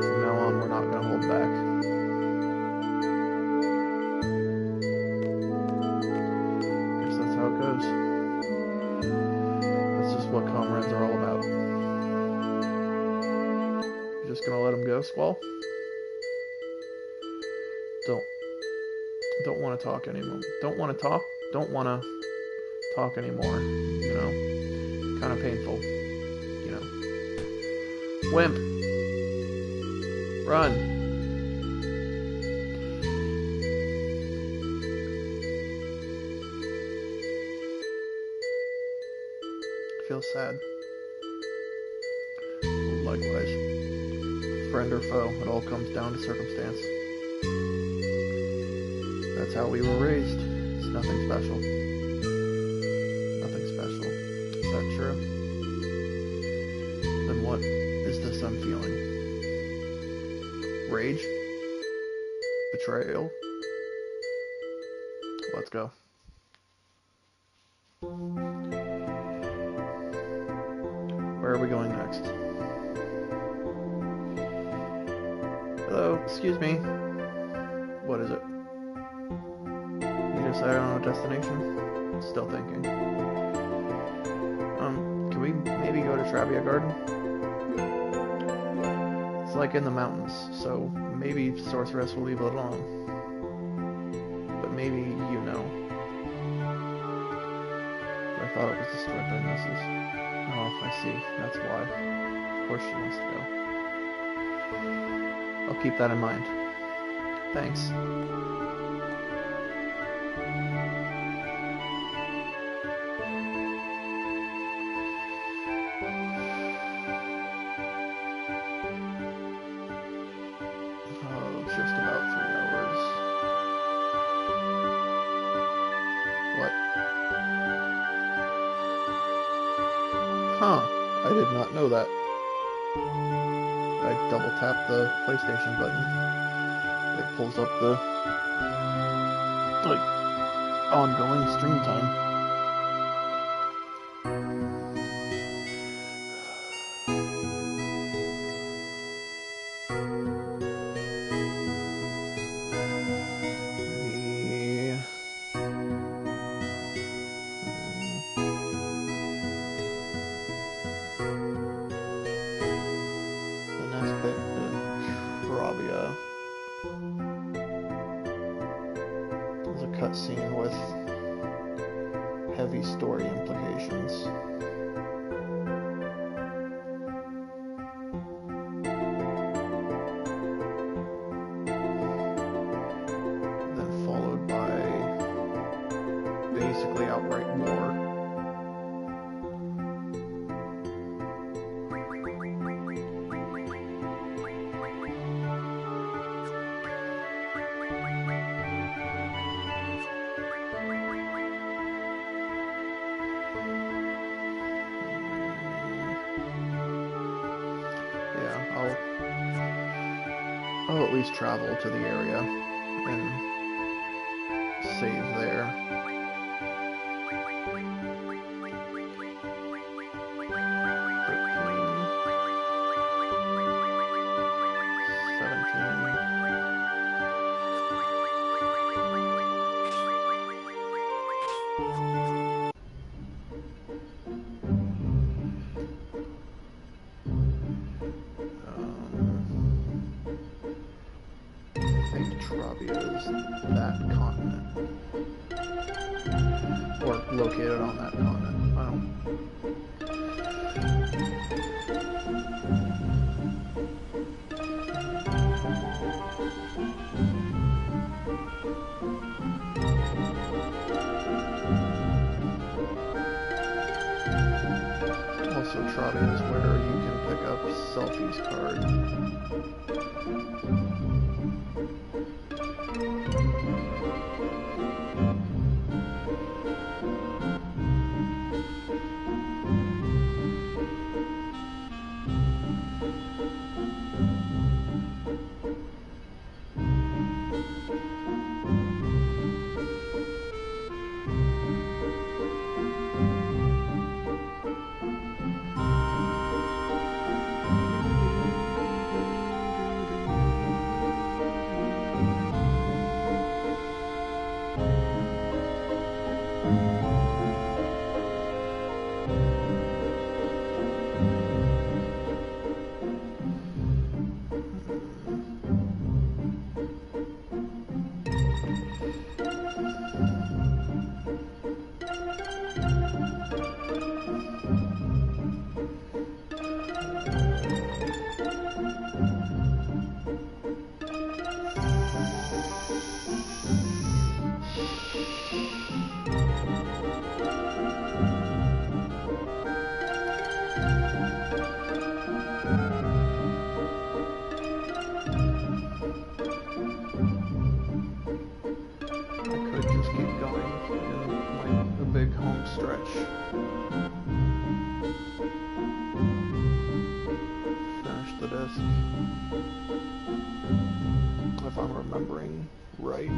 From now on, we're not going to hold back. Guess that's how it goes. That's just what comrades are all about. You're just going to let him go, Squall? Don't want to talk anymore. Don't want to talk anymore, you know? Kind of painful, you know? Wimp! Run! I feel sad. Likewise. Friend or foe, it all comes down to circumstance. That's how we were raised. It's nothing special. Nothing special. Is that true? Then what is this this I'm feeling. Rage? Betrayal? Let's go. Where are we going next? Hello, excuse me. What is it? You decided on a destination? Still thinking. Can we maybe go to Travia Garden? It's like in the mountains, so maybe Sorceress will leave it alone. But maybe you know. I thought it was destroyed by Nessus. Oh, I see. That's why. Of course she wants to go. I'll keep that in mind. Thanks. Oh, just about 3 hours. What? Huh. I did not know that. I double tap the PlayStation button. It pulls up the like ongoing stream time. The next bit is Trabia. There's a cutscene with heavy story implications. Then followed by basically outright war. I'll at least travel to the area and save there. 17. I think Trabia is that continent. Or located on that continent. I don't... Also, Trabia is where you can pick up Selfie's card. disc, if I'm remembering right.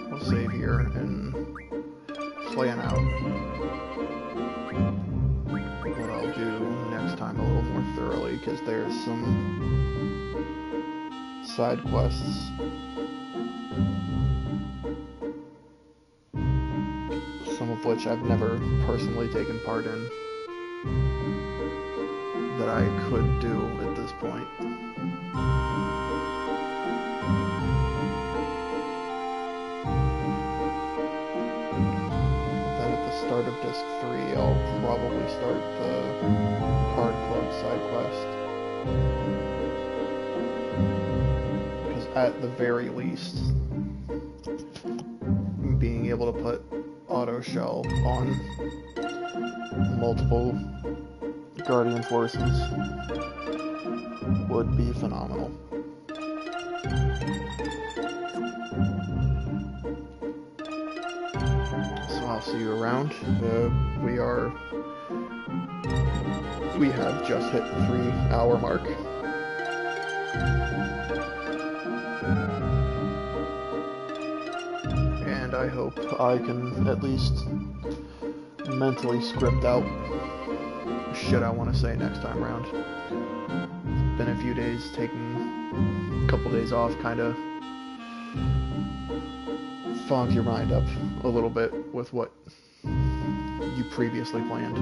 We'll save here and plan out what I'll do next time a little more thoroughly, because there's some side quests some of which I've never personally taken part in that I could do at this point. Then at the start of Disc 3, I'll probably start the Card Club side quest. Because at the very least, being able to put auto shell on multiple Guardian forces would be phenomenal. So I'll see you around. We have just hit the 3-hour mark. And I hope I can at least mentally script out shit I want to say next time around. Been a few days, taking a couple days off, kind of fogs your mind up a little bit with what you previously planned.